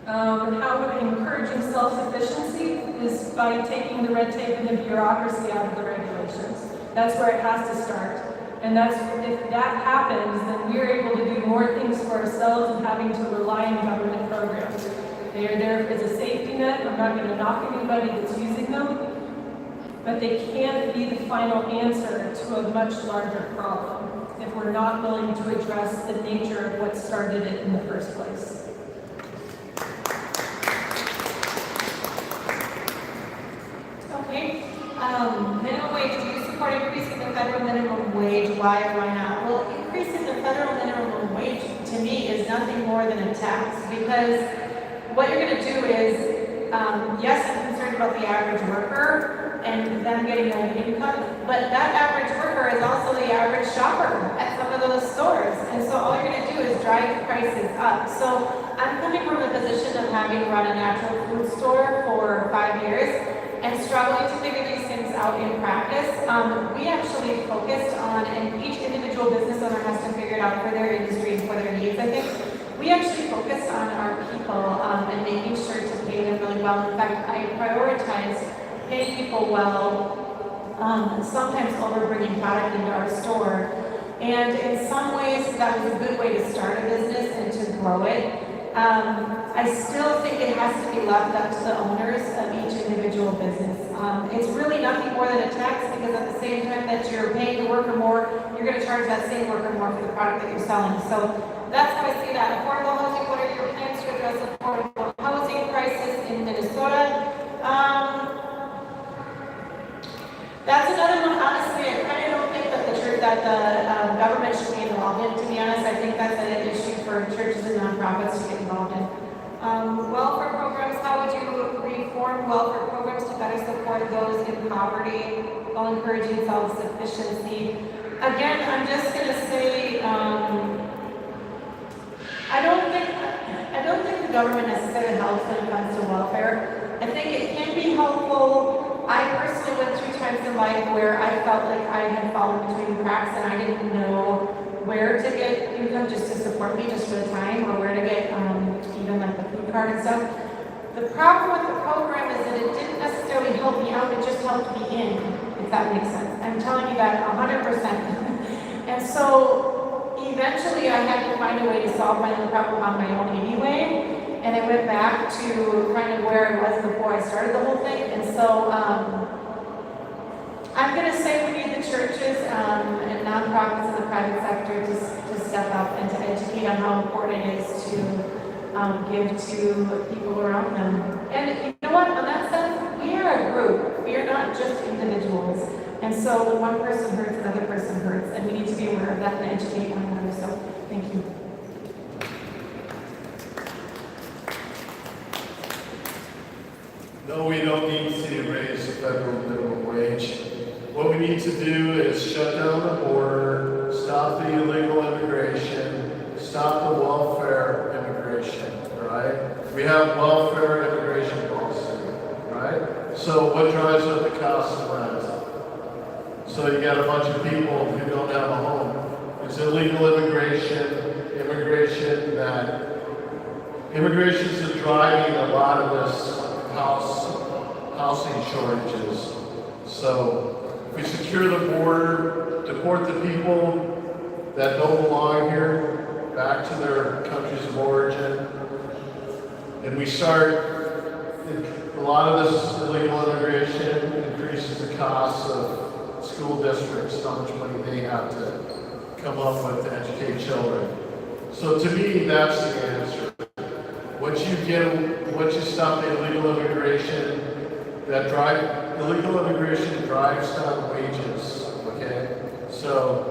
And how we're encouraging self-sufficiency is by taking the red tape and the bureaucracy out of the regulations. That's where it has to start. And if that happens, then we're able to do more things for ourselves and having to rely on government programs. They are there as a safety net. I'm not going to knock anybody that's using them, but they can't be the final answer to a much larger problem if we're not willing to address the nature of what started it in the first place. Okay, minimum wage, do you support increasing the federal minimum wage? Why or why not? Well, increasing the federal minimum wage to me is nothing more than a tax, because what you're going to do is, yes, I'm concerned about the average worker and them getting an income, but that average worker is also the average shopper at some of those stores. And so all you're going to do is drive the prices up. So I'm coming from the position of having run a natural food store for 5 years and struggling to figure these things out in practice. We actually focused on, and each individual business owner has to figure it out for their industry and for their needs, I think. We actually focused on our people and making sure to pay them really well. In fact, I prioritized paying people well, sometimes over bringing product into our store. And in some ways, that was a good way to start a business and to grow it. I still think it has to be left up to the owners of each individual business. It's really nothing more than a tax, because at the same time that you're paying the worker more, you're going to charge that same worker more for the product that you're selling. So that's how I see that. Affordable housing, what are your plans to address affordable housing crisis in Minnesota? That's another one. Honestly, I kind of don't think that the government should be involved in. To be honest, I think that's an issue for churches and nonprofits to get involved in. Welfare programs. How would you reform welfare programs to better support those in poverty while encouraging self-sufficiency? Again, I'm just going to say, I don't think the government necessarily helps when it comes to welfare. I think it can be helpful. I personally went through times in life where I felt like I had fallen between the cracks and I didn't know where to get income just to support me just for the time, or where to get even like the food card and stuff. The problem with the program is that it didn't necessarily help me out, it just helped me in, if that makes sense. I'm telling you that 100%. And so eventually I had to find a way to solve my own problem on my own anyway. And I went back to kind of where I was before I started the whole thing. And so I'm going to say we need the churches and nonprofits in the private sector to step up and to educate on how important it is to give to people around them. And you know what? On that sense, we are a group. We are not just individuals. And so when one person hurts, another person hurts. And we need to be aware of that and educate one another. So thank you. No, we don't need to raise the federal minimum wage. What we need to do is shut down the border, stop the illegal immigration, stop the welfare immigration, right? We have welfare immigration policy, right? So what drives up the cost of rent? So you got a bunch of people who don't have a home. It's illegal immigration is driving a lot of this housing shortages. So if we secure the border, deport the people that don't belong here back to their countries of origin, and we start, a lot of this illegal immigration increases the costs of school districts, how much money they have to come up with to educate children. So to me, that's the answer. Once you stop the illegal immigration, illegal immigration drives down wages, okay? So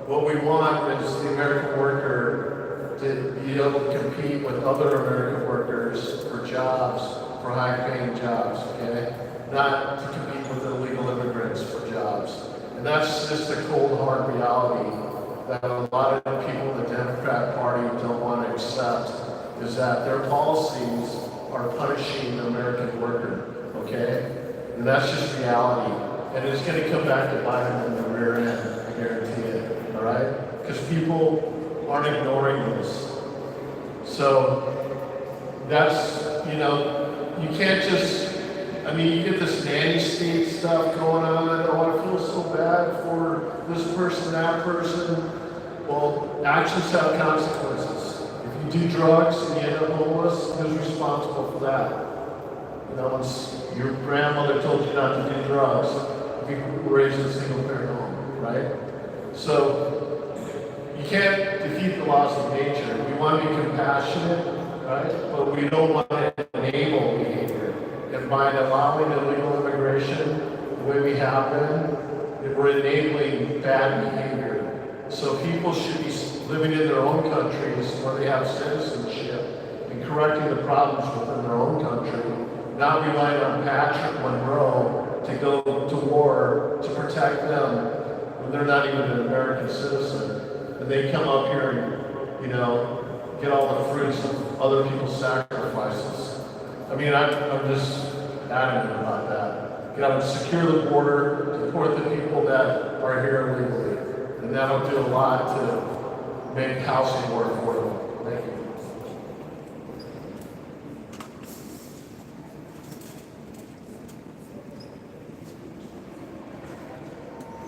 what we want is the American worker to be able to compete with other American workers for jobs, for high-paying jobs, okay? Not to compete with illegal immigrants for jobs. And that's just the cold, hard reality that a lot of the people in the Democrat Party don't want to accept, is that their policies are punishing the American worker, okay? And that's just reality. And it's going to come back to bite them in the rear end, I guarantee it, all right? Because people aren't ignoring this. So that's, you can't just, you get this nanny state stuff going on. Oh, I feel so bad for this person, that person. Well, actions have consequences. If you do drugs and you end up homeless, who's responsible for that? Once your grandmother told you not to do drugs, if you were raised in a single parent home, right? So you can't defeat the laws of nature. We want to be compassionate, right? But we don't want to enable behavior. And by allowing illegal immigration the way we have been, we're enabling bad behavior. So people should be living in their own countries where they have citizenship and correcting the problems within their own country, not relying on Patrick Monroe to go to war to protect them when they're not even an American citizen. And they come up here and, get all the fruits of other people's sacrifices. I'm just adamant about that. You got to secure the border, support the people that are here illegally. And that'll do a lot to make housing more affordable. Thank you.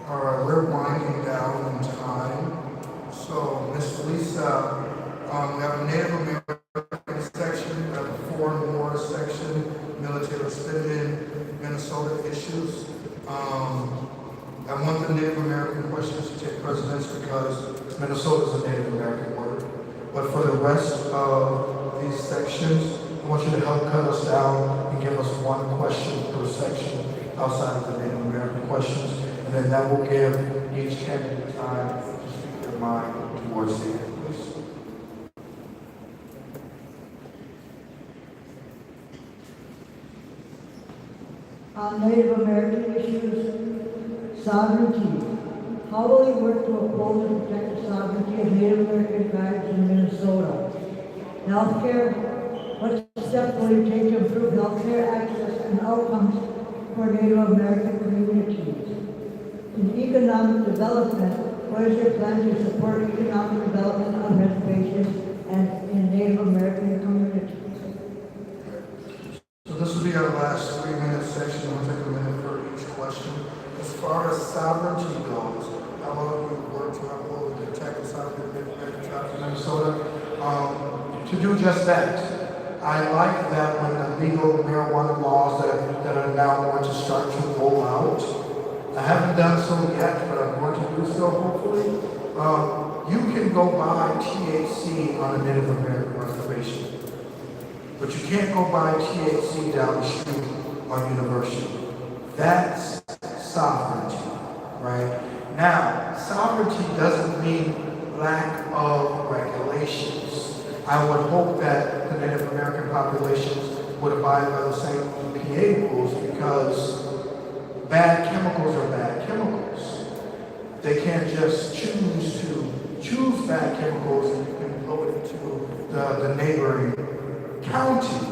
All right, we're winding down in time. So, Ms. Lisa, we have a Native American section, we have a foreign war section, military spending, Minnesota issues. I want the Native American questions to take precedence because Minnesota is a Native American word. But for the rest of these sections, I want you to help cut us down and give us one question per section outside of the Native American questions. And then that will give each candidate time to speak their mind towards the end, please. On Native American issues, sovereignty. How will you work to uphold and protect the sovereignty of Native American tribes in Minnesota? Healthcare. What steps will you take to improve healthcare access and outcomes for Native American communities? In economic development, what is your plan to support economic development on reservations and in Native American communities? So this will be our last 3-minute section. We'll take a minute for each question. As far as sovereignty goes, how will we work to uphold and protect the sovereignty of Native American tribes in Minnesota? To do just that. I like that when the legal marijuana laws that are now going to start to roll out. I haven't done so yet, but I'm going to do so hopefully. You can go buy THC on a Native American reservation, but you can't go buy THC down the street on University. That's sovereignty, right? Now, sovereignty doesn't mean lack of regulations. I would hope that the Native American populations would abide by the same EPA rules because bad chemicals are bad chemicals. They can't just choose bad chemicals and blow it into the neighboring county.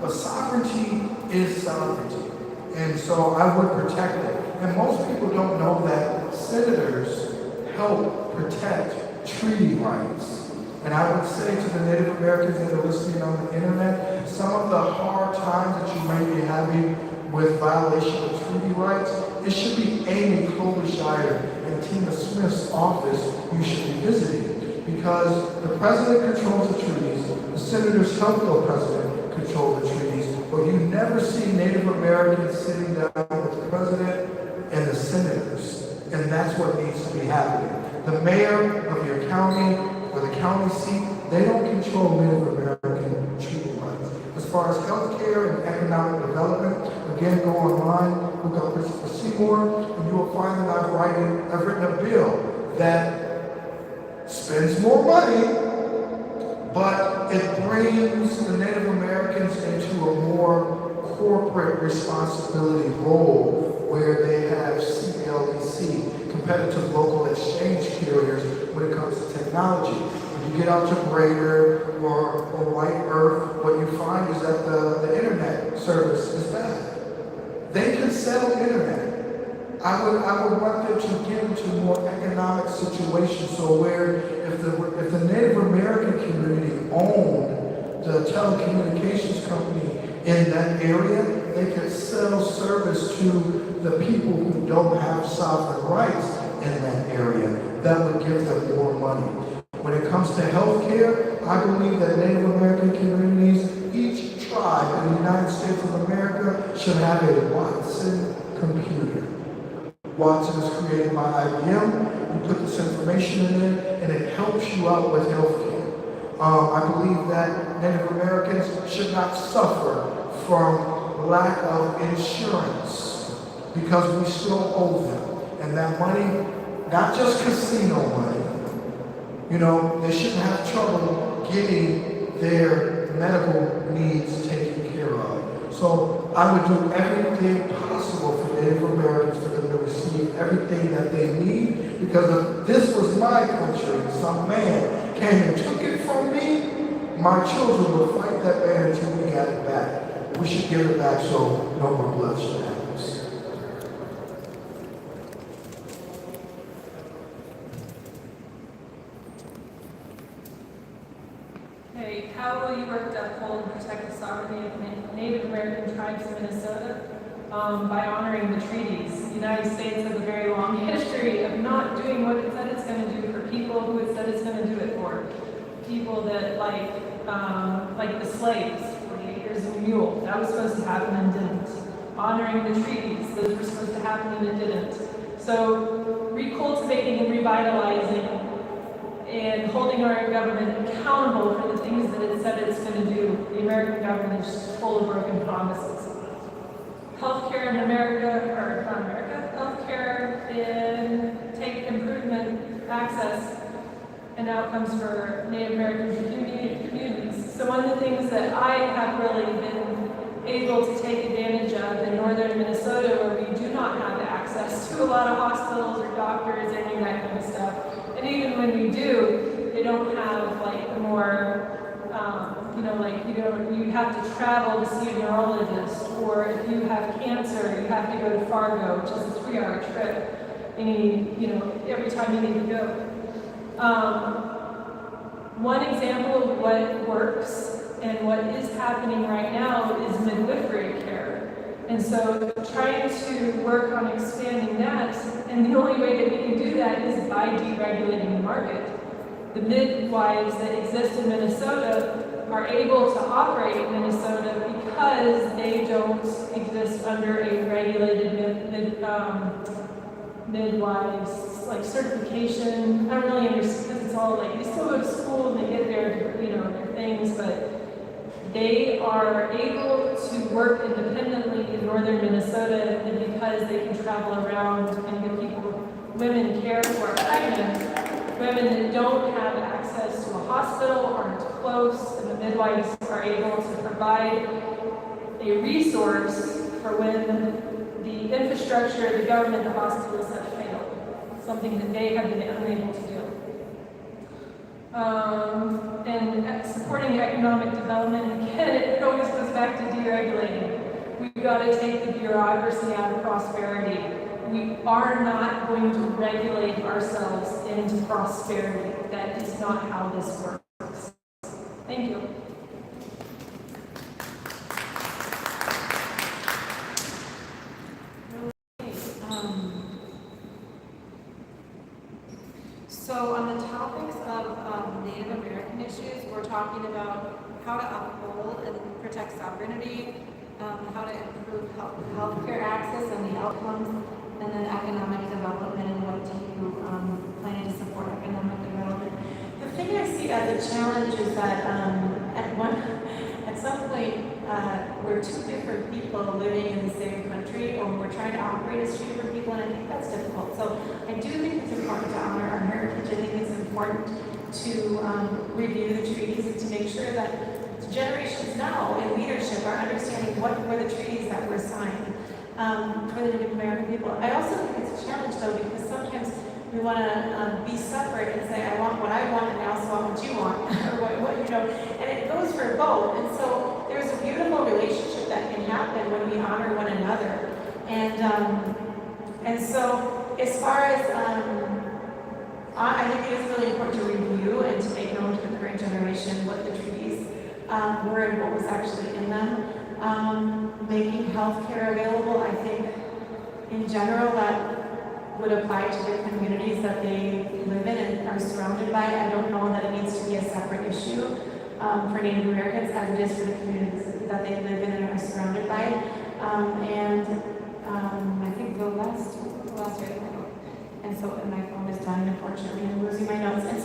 But sovereignty is sovereignty. And so I would protect it. And most people don't know that senators help protect treaty rights. And I would say to the Native Americans that are listening on the internet, some of the hard times that you may be having with violation of treaty rights, it should be Amy Klobuchar and Tina Smith's office you should be visiting, because the president controls the treaties, the senators help the president control the treaties, but you never see Native Americans sitting down with the president and the senators, and that's what needs to be happening. The mayor of your county or the county seat, they don't control Native American treaty rights. As far as healthcare and economic development, again, go online, look up Christopher Seymour, and you will find that I've written a bill that spends more money, but it brings the Native Americans into a more corporate responsibility role where they have CLEC, competitive local exchange carriers, when it comes to technology. When you get out to Brader or White Earth, what you find is that the internet service is bad. They can sell internet. I would want them to get into more economic situations so where if the Native American community owned the telecommunications company in that area, they could sell service to the people who don't have sovereign rights in that area. That would give them more money. When it comes to health care, I believe that Native American communities, each tribe in the United States of America should have a Watson computer. Watson is created by IBM. You put this information in there, and it helps you out with health care. I believe that Native Americans should not suffer from lack of insurance because we still owe them. And that money, not just casino money, you know, they shouldn't have trouble getting their medical needs taken care of. So I would do everything possible for Native Americans for them to receive everything that they need, because if this was my country and some man came and took it from me, my children would fight that man until we got it back. We should give it back so no more bloodshed happens. Okay, how will you work to uphold and protect the sovereignty of Native American tribes in Minnesota? By honoring the treaties. The United States has a very long history of not doing what it said it's going to do for people who it said it's going to do it for. People that like the slaves, 48 years of a mule, that was supposed to happen and didn't. Honoring the treaties, those were supposed to happen and it didn't. So recultivating and revitalizing and holding our government accountable for the things that it said it's going to do. The American government is just full of broken promises. Healthcare in America, or not America, healthcare in improvement, access, and outcomes for Native American communities. So one of the things that I have really been able to take advantage of in northern Minnesota, where we do not have access to a lot of hospitals or doctors, any of that kind of stuff. And even when we do, they don't have like the more, you have to travel to see a neurologist, or if you have cancer, you have to go to Fargo, which is a 3-hour trip. Every time you need to go. One example of what works and what is happening right now is midwifery care. And so trying to work on expanding that, and the only way that we can do that is by deregulating the market. The midwives that exist in Minnesota are able to operate in Minnesota because they don't exist under a regulated midwives like certification. I don't really understand, because it's all like, they still go to school and they get their, their things, but they are able to work independently in northern Minnesota, and because they can travel around and give women care who are pregnant, women that don't have access to a hospital aren't close, and the midwives are able to provide a resource for when the infrastructure, the government, the hospitals have failed, something that they have been unable to do. And supporting economic development, again, it always goes back to deregulating. We've got to take the bureaucracy out of prosperity. We are not going to regulate ourselves into prosperity. That is not how this works. Thank you. So on the topics of Native American issues, we're talking about how to uphold and protect sovereignty, how to improve healthcare access and the outcomes, and then economic development and what do you plan to support economic development. The thing I see as a challenge is that at some point we're two different people living in the same country, or we're trying to operate as two different people, and I think that's difficult. So I do think it's important to honor our heritage. I think it's important to review the treaties and to make sure that generations now in leadership are understanding what were the treaties that were signed for the Native American people. I also think it's a challenge though, because sometimes we want to be separate and say, I want what I want and I also want what you want, or what you know, and it goes for both. And so there's a beautiful relationship that can happen when we honor one another. And so as far as, I think it is really important to review and to make known to the current generation what the treaties were and what was actually in them. Making healthcare available, I think in general that would apply to the communities that they live in and are surrounded by. I don't know that it needs to be a separate issue for Native Americans as it is for the communities that they live in and are surrounded by. I think the last right now. And so my phone is dying, unfortunately, I'm losing my notes. And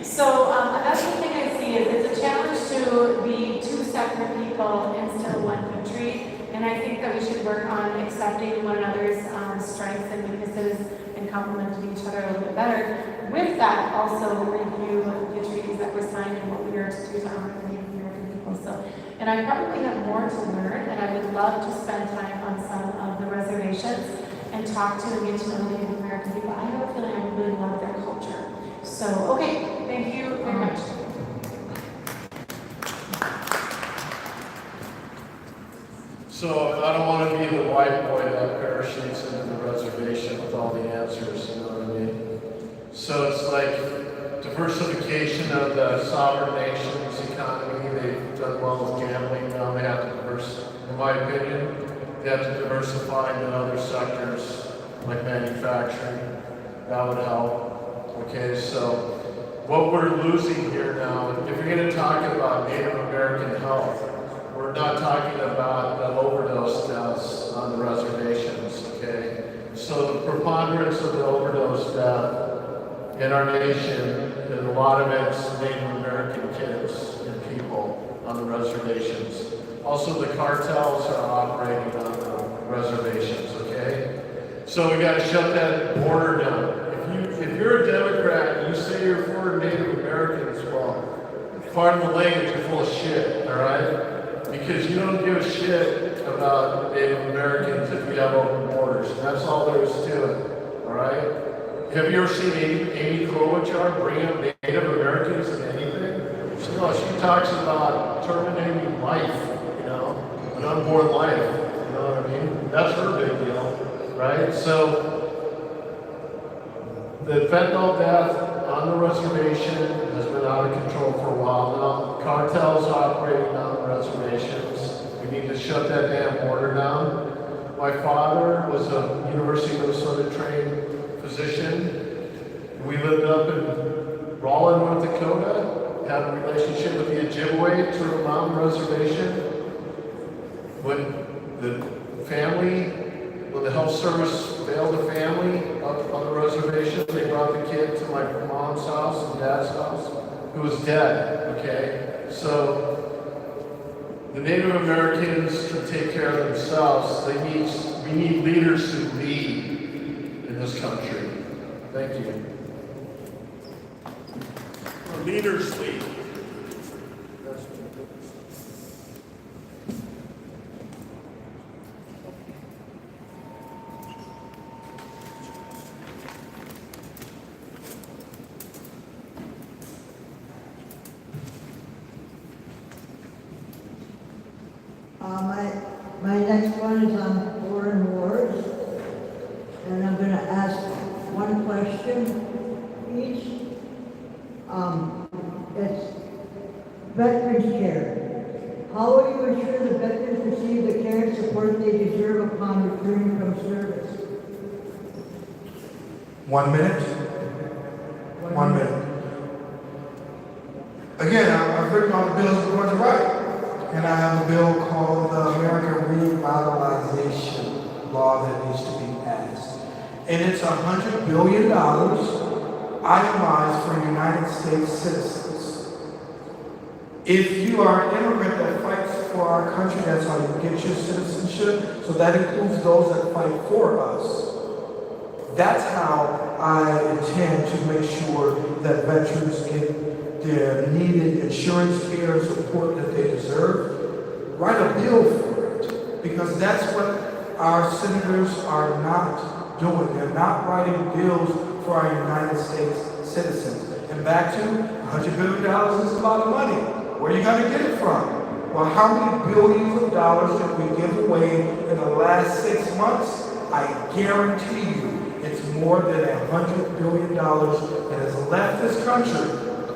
so that's the thing I see is it's a challenge to be two separate people and still one country. And I think that we should work on accepting one another's strengths and weaknesses and complementing each other a little bit better. With that, also review the treaties that were signed and what we are to do to honor the Native American people. And I probably have more to learn, and I would love to spend time on some of the reservations and talk to and get to know the Native American people. I have a feeling I really love their culture. So, okay, thank you very much. So I don't want to be the white boy that parachutes into the reservation with all the answers, you know what I mean? So it's like diversification of the sovereign nation's economy. They've done well with gambling, now they have to in my opinion, they have to diversify into other sectors like manufacturing. That would help. Okay, so what we're losing here now, if you're going to talk about Native American health, we're not talking about the overdose deaths on the reservations, okay? So the preponderance of the overdose death in our nation, and a lot of it's Native American kids and people on the reservations. Also, the cartels are operating on the reservations, okay? So we got to shut that border down. If you're a Democrat and you say you're for Native Americans, well, pardon the language, you're full of shit, all right? Because you don't give a shit about Native Americans if you have open borders. And that's all there is to it, all right? Have you ever seen Amy Klobuchar bring up Native Americans in anything? She talks about terminating life, you know, an unborn life, you know what I mean? That's her big deal, right? So, the fentanyl death on the reservation has been out of control for a while now. Cartels operating on the reservations. We need to shut that damn border down. My father was a University of Minnesota trained physician. We lived up in Rollin, North Dakota, had a relationship with the Ojibwe Turtle Mountain Reservation. When the health service failed the family up on the reservation, they brought the kid to my mom's house and dad's house, who was dead, okay? So the Native Americans can take care of themselves. We need leaders who lead in this country. Thank you. Leaders lead. My next one is on foreign wars, and I'm going to ask one question each. It's veterans care. How will you ensure the veterans receive the care and support they deserve upon returning from service? 1 minute. 1 minute. Again, I've written all the bills we're going to write. And I have a bill called the American Revitalization Law that needs to be passed. And it's $100 billion itemized for United States citizens. If you are an immigrant that fights for our country, that's how you get your citizenship. So that includes those that fight for us. That's how I intend to make sure that veterans get their needed insurance care and support that they deserve. Write a bill for it, because that's what our senators are not doing. They're not writing bills for our United States citizens. And back to $100 billion is a lot of money. Where are you going to get it from? Well, how many billions of dollars did we give away in the last 6 months? I guarantee you it's more than $100 billion that has left this country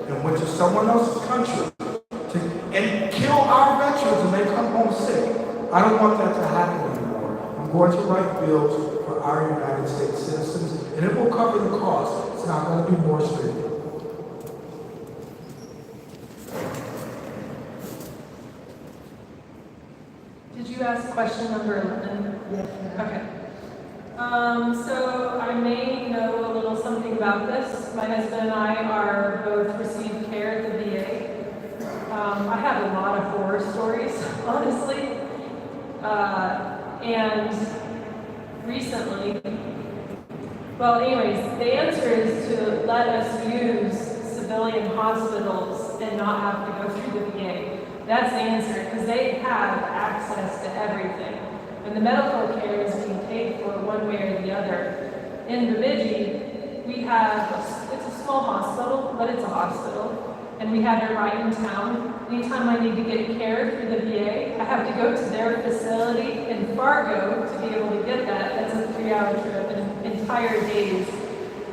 and went to someone else's country and kill our veterans and they come home sick. I don't want that to happen anymore. I'm going to write bills for our United States citizens, and it will cover the cost. It's not going to be more strict. Did you ask question number 11? Yes, ma'am. Okay. So I may know a little something about this. My husband and I are both received care at the VA. I have a lot of horror stories, honestly. And recently, well, anyways, the answer is to let us use civilian hospitals and not have to go through the VA. That's the answer, because they have access to everything. And the medical care is being paid for one way or the other. In Bemidji, we have, it's a small hospital, but it's a hospital. And we have it right in town. Anytime I need to get care through the VA, I have to go to their facility in Fargo to be able to get that. That's a 3-hour trip and entire days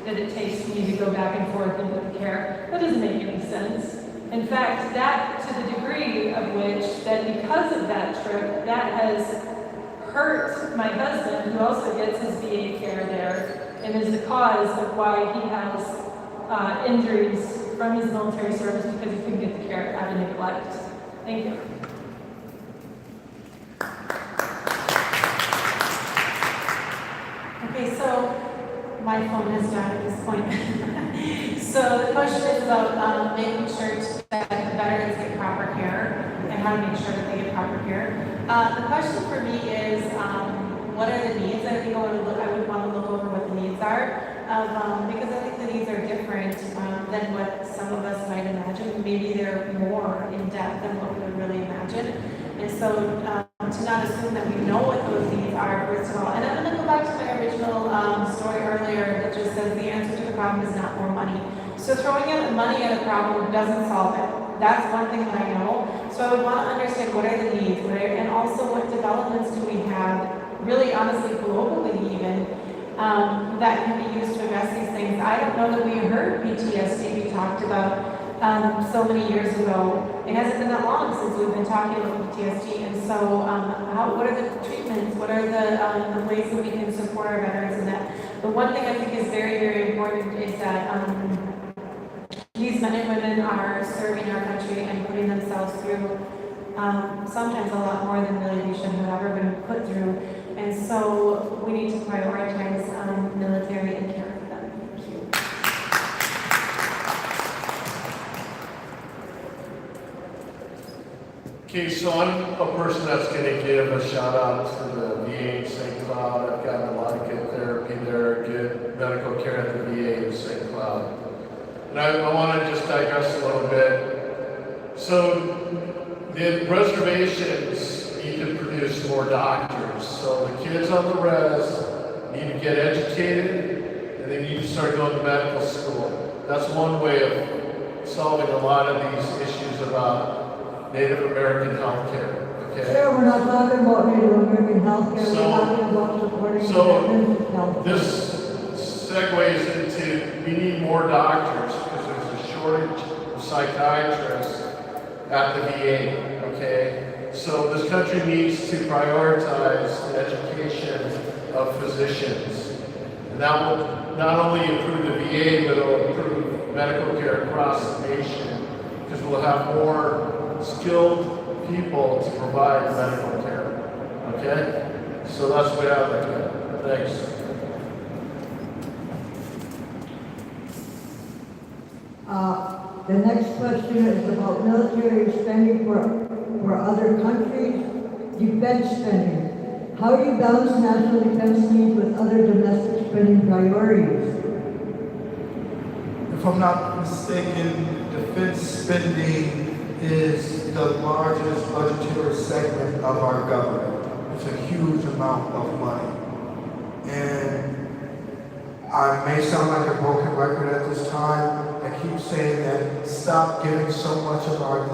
that it takes me to go back and forth and get care. That doesn't make any sense. In fact, that to the degree of which that because of that trip, that has hurt my husband, who also gets his VA care there, and is the cause of why he has injuries from his military service because he couldn't get the care out of neglect. Thank you. Okay, so my phone has died at this point. So the question is about making sure that veterans get proper care and how to make sure that they get proper care. The question for me is, what are the needs? I think I would want to look over what the needs are, because I think the needs are different than what some of us might imagine. Maybe they're more in depth than what we would really imagine. And so to not assume that we know what those needs are, first of all. And I'm going to go back to my original story earlier that just says the answer to the problem is not more money. So throwing in money at a problem doesn't solve it. That's one thing that I know. So I would want to understand what are the needs, and also what developments do we have, really honestly globally even, that can be used to address these things. I don't know that we heard PTSD be talked about so many years ago. It hasn't been that long since we've been talking about PTSD, and so what are the treatments? What are the ways that we can support our veterans in that? The one thing I think is very, very important is that these men and women are serving our country and putting themselves through sometimes a lot more than really they should have ever been put through. And so we need to prioritize military and care for them. Thank you. Okay, so I'm a person that's going to give a shout out to the VA in St. Cloud. I've gotten a lot of good therapy there, good medical care at the VA in St. Cloud. And I want to just digress a little bit. So the reservations need to produce more doctors. So the kids on the res need to get educated, and they need to start going to medical school. That's one way of solving a lot of these issues about Native American health care. Okay? Sir, we're not talking about Native American health care, we're So- talking about supporting so veterans' health care. This segues into we need more doctors because there's a shortage of psychiatrists at the VA. Okay, so this country needs to prioritize the education of physicians, and that will not only improve the VA, but it will improve medical care across the nation because we'll have more skilled people to provide medical care. Okay? So that's the way I look at it. Thanks. The next question is about military spending for other countries, defense spending. How do you balance national defense needs with other domestic spending priorities? If I'm not mistaken, defense spending is the largest budgetary segment of our government. It's a huge amount of money. And I may sound like a broken record at this time. I keep saying that stop giving so much of our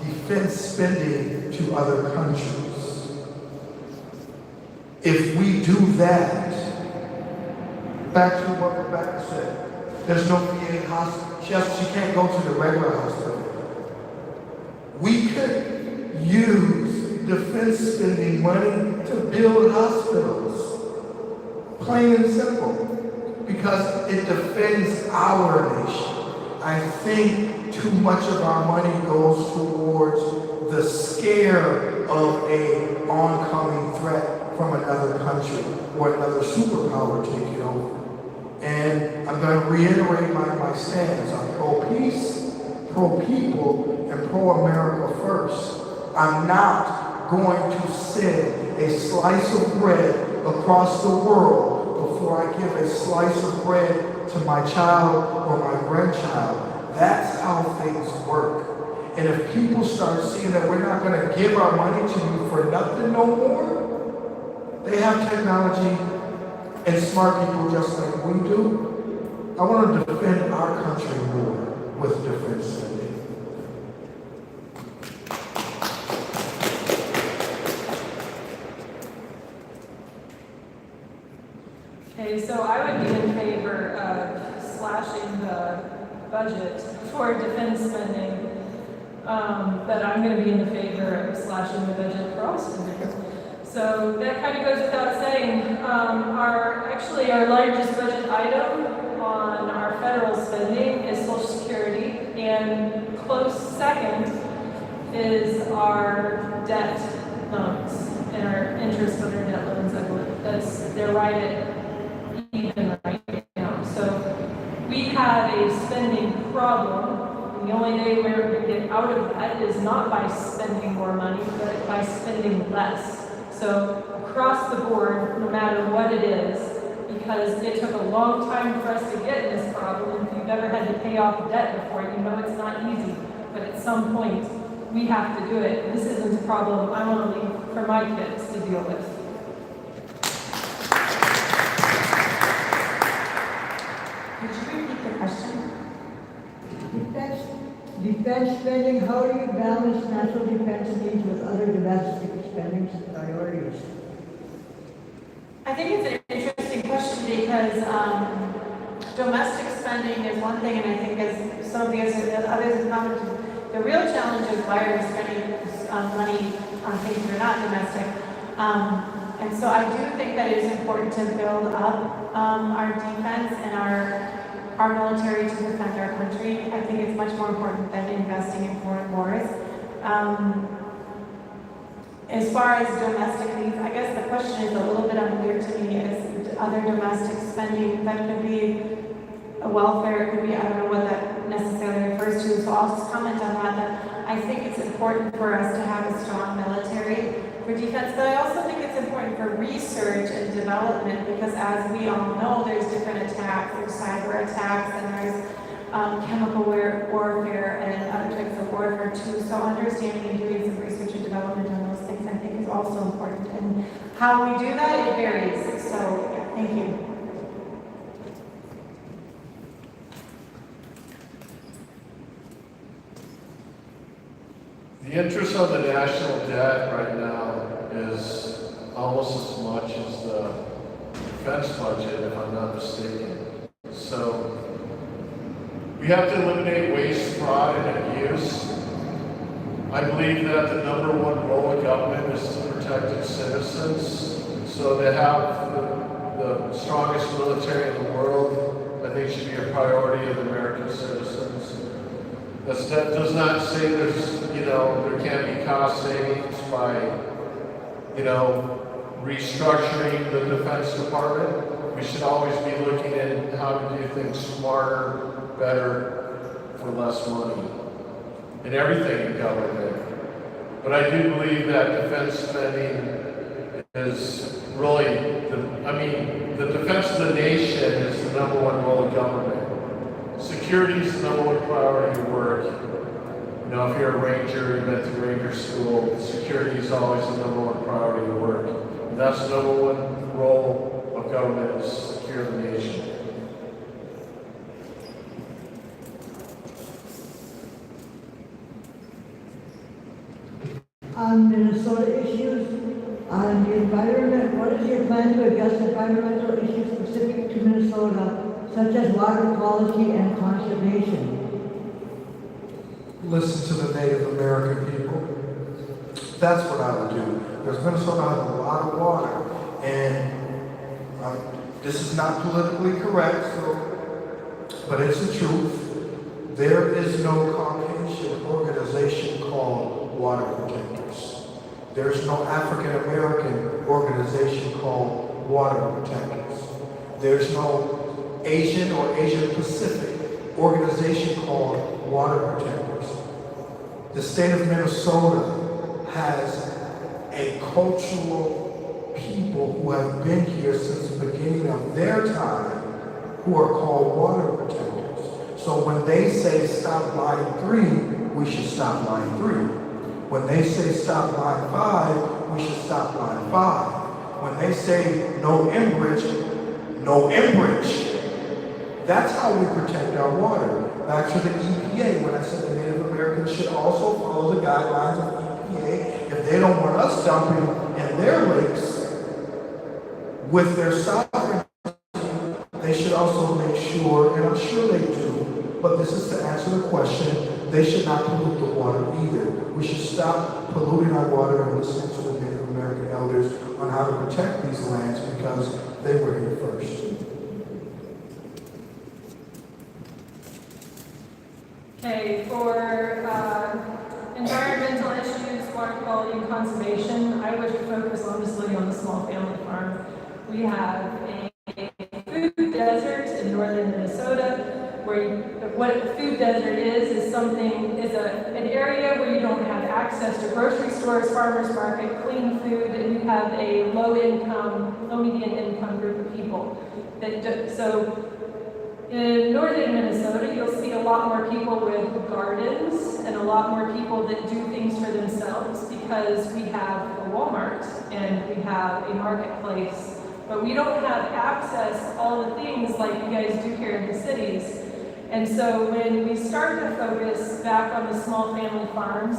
defense spending to other countries. If we do that, back to what Rebecca said, there's no VA hospital. She can't go to the regular hospital. We could use defense spending money to build hospitals. Plain and simple. Because it defends our nation. I think too much of our money goes towards the scare of an oncoming threat from another country or another superpower taking over. And I'm going to reiterate my stance. I'm pro-peace, pro-people, and pro-America first. I'm not going to send a slice of bread across the world before I give a slice of bread to my child or my grandchild. That's how things work. And if people start seeing that we're not going to give our money to you for nothing no more, they have technology and smart people just like we do. I want to defend our country more with defense spending. Okay, so I would be in favor of slashing the budget for defense spending, but I'm going to be in favor of slashing the budget for all spending. So that kind of goes without saying. Our largest budget item on our federal spending is Social Security, and close second is our debt loans and our interest on our debt loans. I believe they're right at even right now. So we have a spending problem. The only way we're going to get out of that is not by spending more money, but by spending less. So across the board, no matter what it is, because it took a long time for us to get in this problem. If you've ever had to pay off debt before, you know it's not easy. But at some point, we have to do it. This isn't a problem I want to leave for my kids to deal with. Could you repeat the question? Defense spending, how do you balance national defense needs with other domestic spending priorities? I think it's an interesting question because domestic spending is one thing, and I think as some of the others have commented, the real challenge is why are we spending money on things that are not domestic. And so I do think that it is important to build up our defense and our military to defend our country. I think it's much more important than investing in foreign wars. As far as domestic needs, I guess the question is a little bit unclear to me. Is other domestic spending that could be a welfare, it could be, I don't know what that necessarily refers to, so I'll just comment on that I think it's important for us to have a strong military for defense, but I also think it's important for research and development because as we all know, there's different attacks, there's cyber attacks, and there's chemical warfare and other types of warfare too. So understanding and doing some research and development on those things I think is also important. And how we do that, it varies. So yeah, thank you. The interest on the national debt right now is almost as much as the defense budget, if I'm not mistaken. So we have to eliminate waste, fraud, and abuse. I believe that the number one role of government is to protect its citizens. So to have the strongest military in the world, I think should be a priority of American citizens. That does not say there can't be cost savings by, restructuring the Defense Department. We should always be looking at how to do things smarter, better, for less money in everything in government. But I do believe that defense spending is really, the defense of the nation is the number one role of government. Security is the number one priority of work. If you're a ranger, you've been through ranger school, security is always the number one priority of work. And that's the number one role of government, is secure the nation. On Minnesota issues, on the environment, what is your plan to address environmental issues specific to Minnesota, such as water quality and conservation? Listen to the Native American people. That's what I would do. Because Minnesota has a lot of water. And this is not politically correct, but it's the truth. There is no Caucasian organization called Water Protectors. There's no African American organization called Water Protectors. There's no Asian or Asian Pacific organization called Water Protectors. The state of Minnesota has a cultural people who have been here since the beginning of their time who are called water protectors. So when they say stop line 3, we should stop line 3. When they say stop line 5, we should stop line 5. When they say no Enbridge, no Enbridge. That's how we protect our water. Back to the EPA, when I said the Native Americans should also follow the guidelines of EPA. If they don't want us dumping in their lakes with their sovereignty, they should also make sure, and I'm sure they do, but this is to answer the question, they should not pollute the water either. We should stop polluting our water and listen to the Native American elders on how to protect these lands because they were here first. Okay, for environmental issues, water quality and conservation, I wish to focus honestly on the small family farm. We have a food desert in northern Minnesota, what a food desert is an area where you don't have access to grocery stores, farmers market, clean food, and you have a low median income group of people. So in northern Minnesota, you'll see a lot more people with gardens and a lot more people that do things for themselves because we have a Walmart and we have a marketplace, but we don't have access to all the things like you guys do here in the cities. And so when we start to focus back on the small family farms,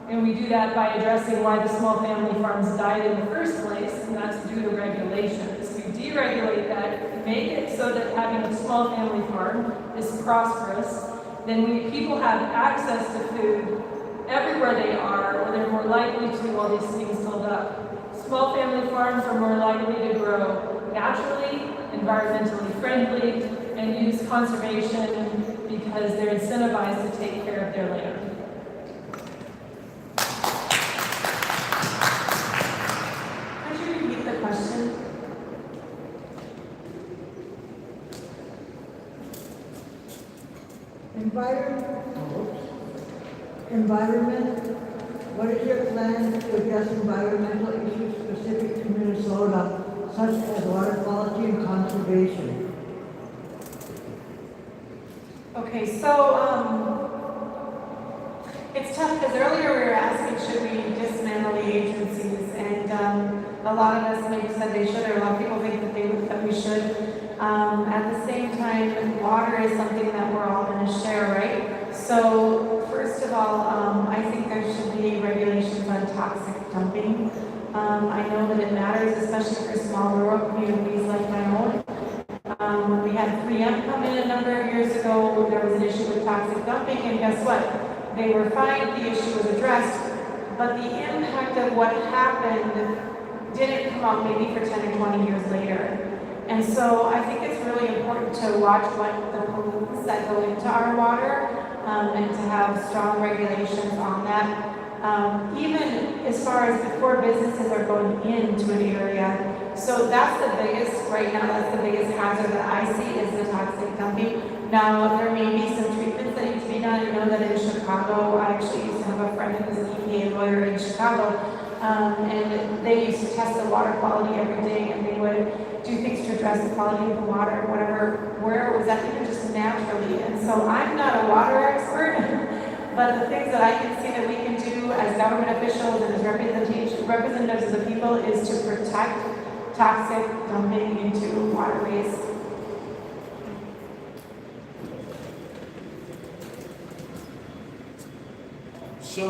and we do that by addressing why the small family farms died in the first place, and that's due to regulations. We deregulate that, make it so that having a small family farm is prosperous, then people have access to food everywhere they are, or they're more likely to while these things hold up. Small family farms are more likely to grow naturally, environmentally friendly, and use conservation because they're incentivized to take care of their land. Could you repeat the question? Environment, what is your plan to address environmental issues specific to Minnesota, such as water quality and conservation? Okay, so it's tough because earlier we were asking should we dismantle the agencies, and a lot of us maybe said they should, or a lot of people think that we should. At the same time, water is something that we're all going to share, right? So first of all, I think there should be regulations on toxic dumping. I know that it matters, especially for small rural communities like my own. When we had 3M come in a number of years ago, there was an issue with toxic dumping, and guess what? They were fined, the issue was addressed, but the impact of what happened didn't come out maybe for 10 or 20 years later. And so I think it's really important to watch what the pollutants that go into our water, and to have strong regulations on that. Even as far as before businesses are going into an area. So that's the biggest, right now, that's the biggest hazard that I see is the toxic dumping. Now, there may be some treatments that need to be done. I know that in Chicago, I actually used to have a friend who was an EPA lawyer in Chicago, and they used to test the water quality every day, and they would do things to address the quality of the water, whatever, where it was at, even just naturally. And so I'm not a water expert, but the things that I can see that we can do as government officials and as representatives of the people is to protect toxic dumping into waterways. So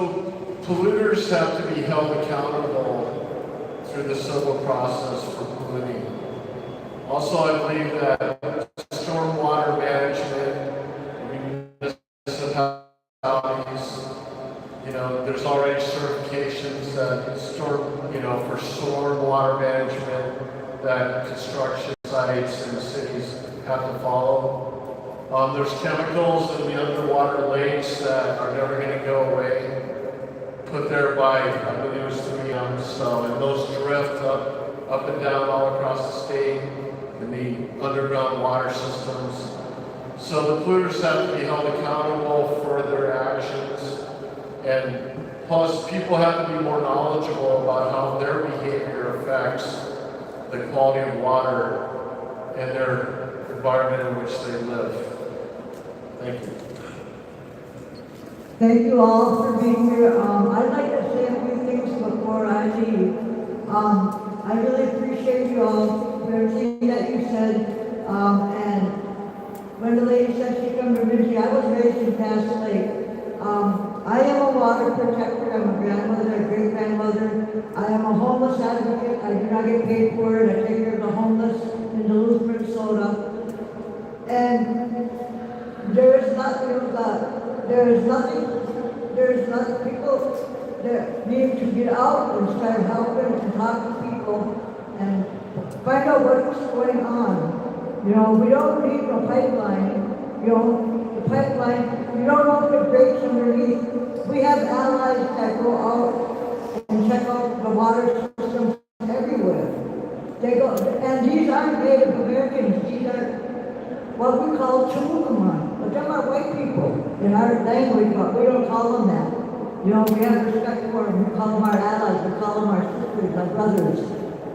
polluters have to be held accountable through the civil process for polluting. Also, I believe that stormwater management, municipalities, there's already certifications that for stormwater management that construction sites and cities have to follow. There's chemicals in the underwater lakes that are never going to go away, put there by, I believe it was 3M, and those drift up and down all across the state in the underground water systems. So the polluters have to be held accountable for their actions, and plus people have to be more knowledgeable about how their behavior affects the quality of water and their environment in which they live. Thank you. Thank you all for being here. I'd like to say a few things before I leave. I really appreciate you all for everything that you said. And when the lady said she come to Vinci, I was raised in Cass Lake. I am a water protector. I'm a grandmother, a great grandmother. I am a homeless advocate. I do not get paid for it. I take care of the homeless in Duluth, Minnesota. And there is nothing, people that need to get out and start helping and talk to people and find out what's going on. We don't need no pipeline. The pipeline, you don't know if it breaks underneath. We have allies that go out and check out the water systems everywhere. They go, and these aren't Native Americans. These are what we call Chumukaman. But them are white people in our language, but we don't call them that. We have respect for them. We call them our allies. We call them our sisters, our brothers.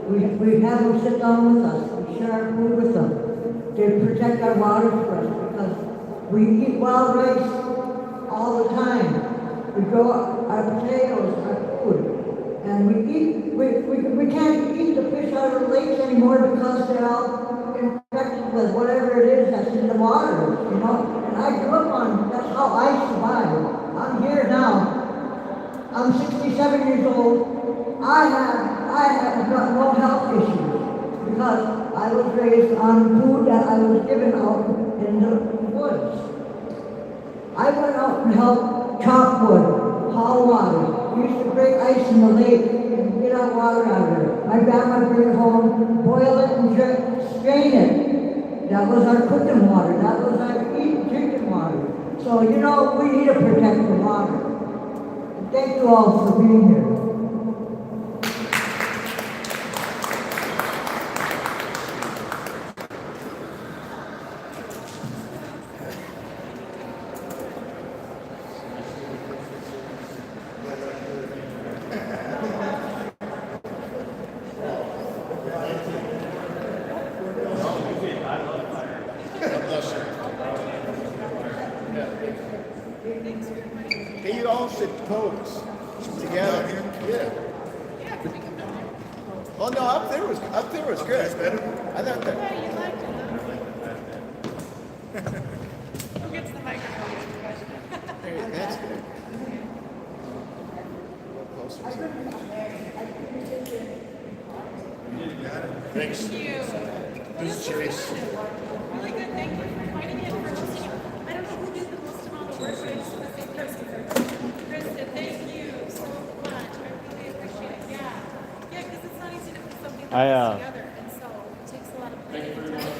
We have them sit down with us. We share our food with them. They protect our water for us because we eat wild rice all the time. We grow our potatoes, our food. And we can't eat the fish out of the lakes anymore because they're all infected with whatever it is that's in the water, And I grew up on, that's how I survived. I'm here now. I'm 67 years old. I have got no health issues because I was raised on food that I was given out in the woods. I went out and helped chop wood, haul water. We used to break ice in the lake and get our water out of it. My grandma would bring it home, boil it and strain it. That was our cooking water. That was our drinking water. So, we need to protect the water. And thank you all for being here. Hey, you all should pose together. Yeah. Oh no, up there was good. I thought that. Who gets the microphone? Hey, that's good. Thanks. Thank you. This is Chase. Really good, thank you for pointing in for listening. I don't know who did the most amount of work, but I just want to say Kristen. Kristen, thank you so much. I really appreciate it. Yeah, because it's not easy to put something like this together, and so it takes a lot of planning. Thank you for your